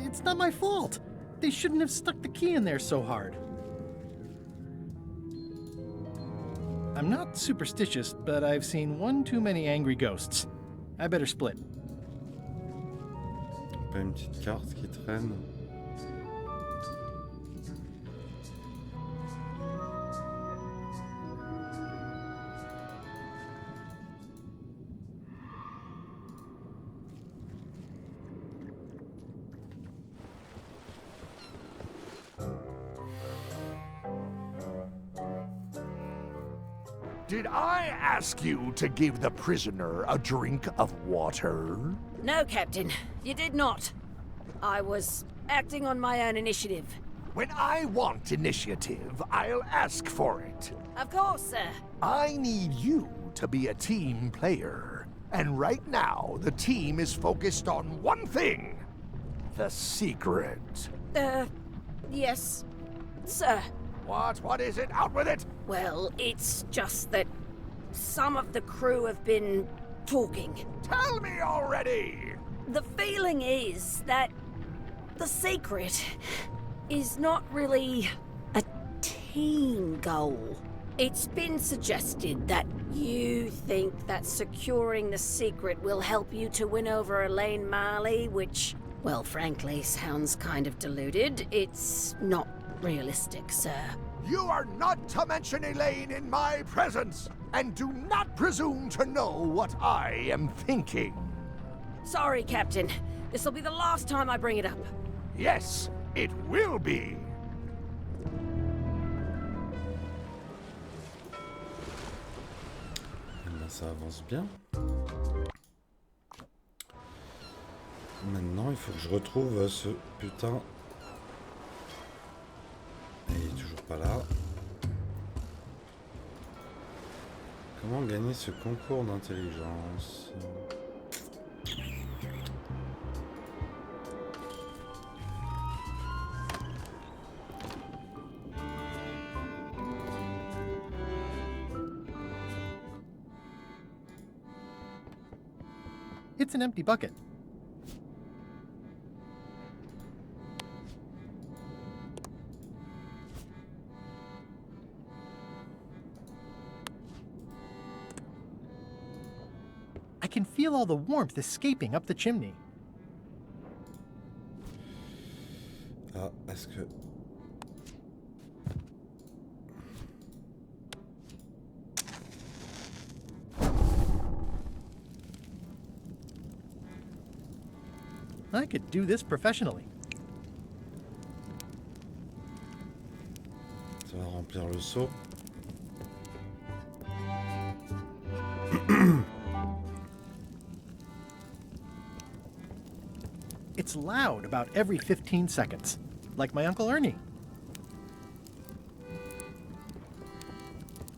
S1: It's not my fault. They shouldn't have stuck the key in there so hard. I'm not superstitious, but I've seen one too many angry ghosts. I better split.
S4: Pas une petite carte qui traîne.
S2: Did I ask you to give the prisoner a drink of water?
S22: No, Captain, you did not. I was acting on my own initiative.
S2: When I want initiative, I'll ask for it.
S22: Of course, sir.
S2: I need you to be a team player. And right now, the team is focused on one thing. The secret.
S22: Yes, sir.
S2: What is it? Out with it!
S22: Well, it's just that some of the crew have been talking.
S2: Tell me already!
S22: The feeling is that the secret is not really a team goal. It's been suggested that you think that securing the secret will help you to win over Elaine Marley, which, well, frankly, sounds kind of deluded. It's not realistic, sir.
S2: You are not to mention Elaine in my presence, and do not presume to know what I am thinking.
S22: Sorry, Captain. This'll be the last time I bring it up.
S2: Yes, it will be.
S4: Ça avance bien. Maintenant, il faut que je retrouve ce putain. Il est toujours pas là. Comment gagner ce concours d'intelligence?
S1: It's an empty bucket. I can feel all the warmth escaping up the chimney.
S4: Ah, est-ce que...
S1: I could do this professionally.
S4: Ça va remplir le seau.
S1: It's loud about every 15 seconds, like my Uncle Ernie.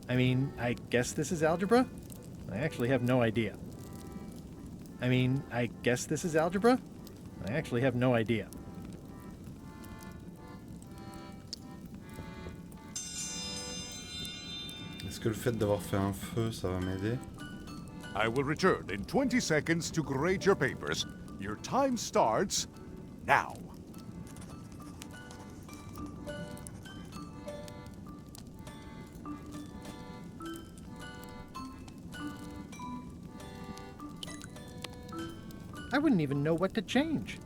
S1: I mean, I guess this is algebra? I actually have no idea. I guess this is algebra? I actually have no idea.
S4: Est-ce Est-ce que le fait d'avoir fait un feu, ça va m'aider?
S2: I will return in 20 seconds to grade your papers. Your time starts now.
S1: I wouldn't even know what to change.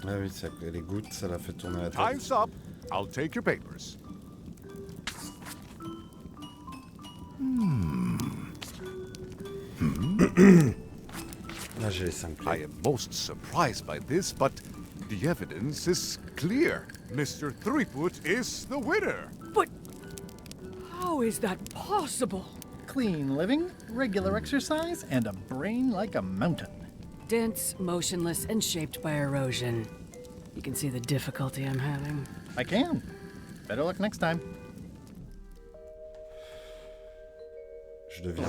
S4: Ah oui, ça, les gouttes, ça l'a fait tourner la tête.
S2: Time's up. I'll take your papers.
S4: Là, j'ai les 5 clés.
S2: I am most surprised by this, but the evidence is clear. Mr. Threepwood is the winner.
S10: But how is that possible?
S1: Clean living, regular exercise, and a brain like a mountain.
S10: Dense, motionless, and shaped by erosion. You can see the difficulty I'm having.
S1: I can. Better luck next time.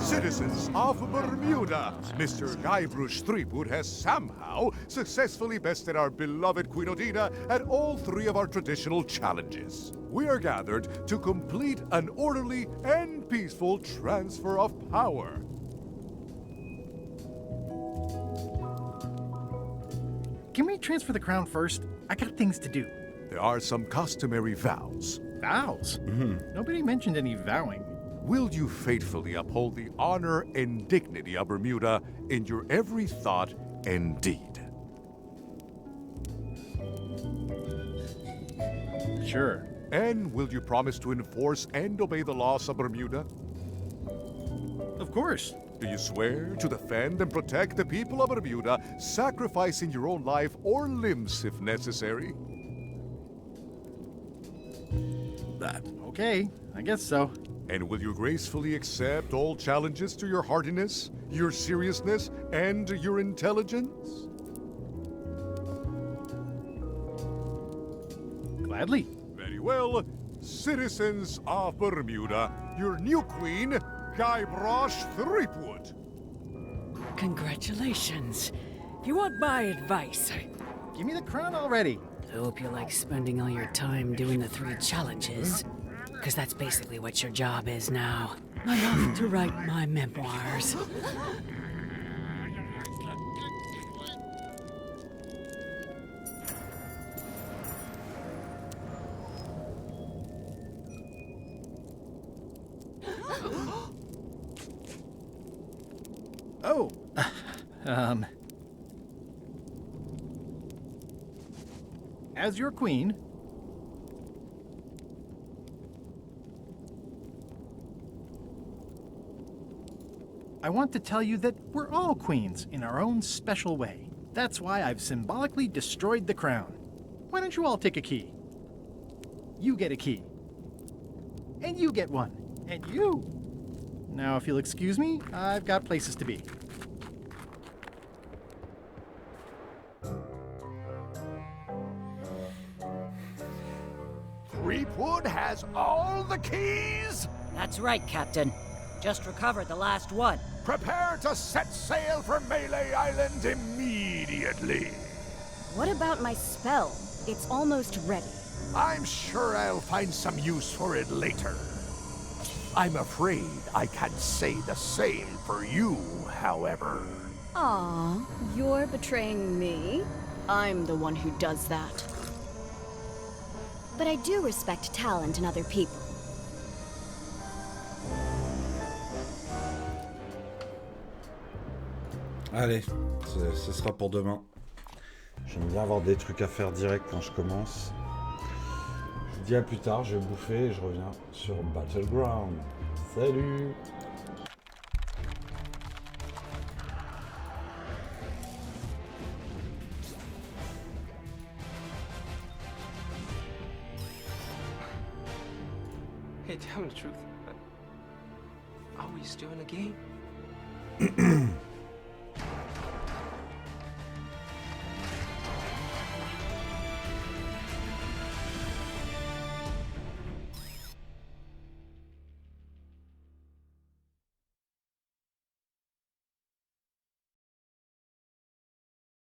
S2: Citizens of Bermuda, Mr. Guybrush Threepwood has somehow successfully bested our beloved Queen Odina at all 3 of our traditional challenges. We are gathered to complete an orderly and peaceful transfer of power.
S1: Can we transfer the crown first? I got things to do.
S2: There are some customary vows.
S1: Vows? Nobody mentioned any vowing.
S2: Will you faithfully uphold the honor and dignity of Bermuda in your every thought and deed?
S1: Sure.
S2: And will you promise to enforce and obey the laws of Bermuda?
S1: Of course.
S2: Do you swear to defend and protect the people of Bermuda, sacrificing your own life or limbs if necessary?
S1: Okay, I guess so.
S2: And will you gracefully accept all challenges to your hardiness, your seriousness, and your intelligence?
S1: Gladly.
S2: Very well. Citizens of Bermuda, your new queen, Guybrush Threepwood.
S10: Congratulations. If you want my advice,
S1: give me the crown already.
S10: I hope you like spending all your time doing the 3 challenges. Because that's basically what your job is now. I'm off to write my memoirs.
S1: Oh, as your queen, I want to tell you that we're all queens in our own special way. That's why I've symbolically destroyed the crown. Why don't you all take a key? You get a key. And you get one. And you. Now, if you'll excuse me, I've got places to be.
S15: Threepwood has all the keys?
S23: That's right, Captain. Just recovered the last one.
S15: Prepare to set sail for Melee Island immediately.
S24: What about my spell? It's almost ready.
S15: I'm sure I'll find some use for it later. I'm afraid I can't say the same for you, however.
S24: Aw, you're betraying me? I'm the one who does that. But I do respect talent in other people.
S4: Allez, ce sera pour demain. J'aime bien avoir des trucs à faire direct quand je commence. Je vous dis à plus tard, je vais bouffer et je reviens sur Battleground. Salut!
S25: Hey, tell me the truth. Are we still in the game?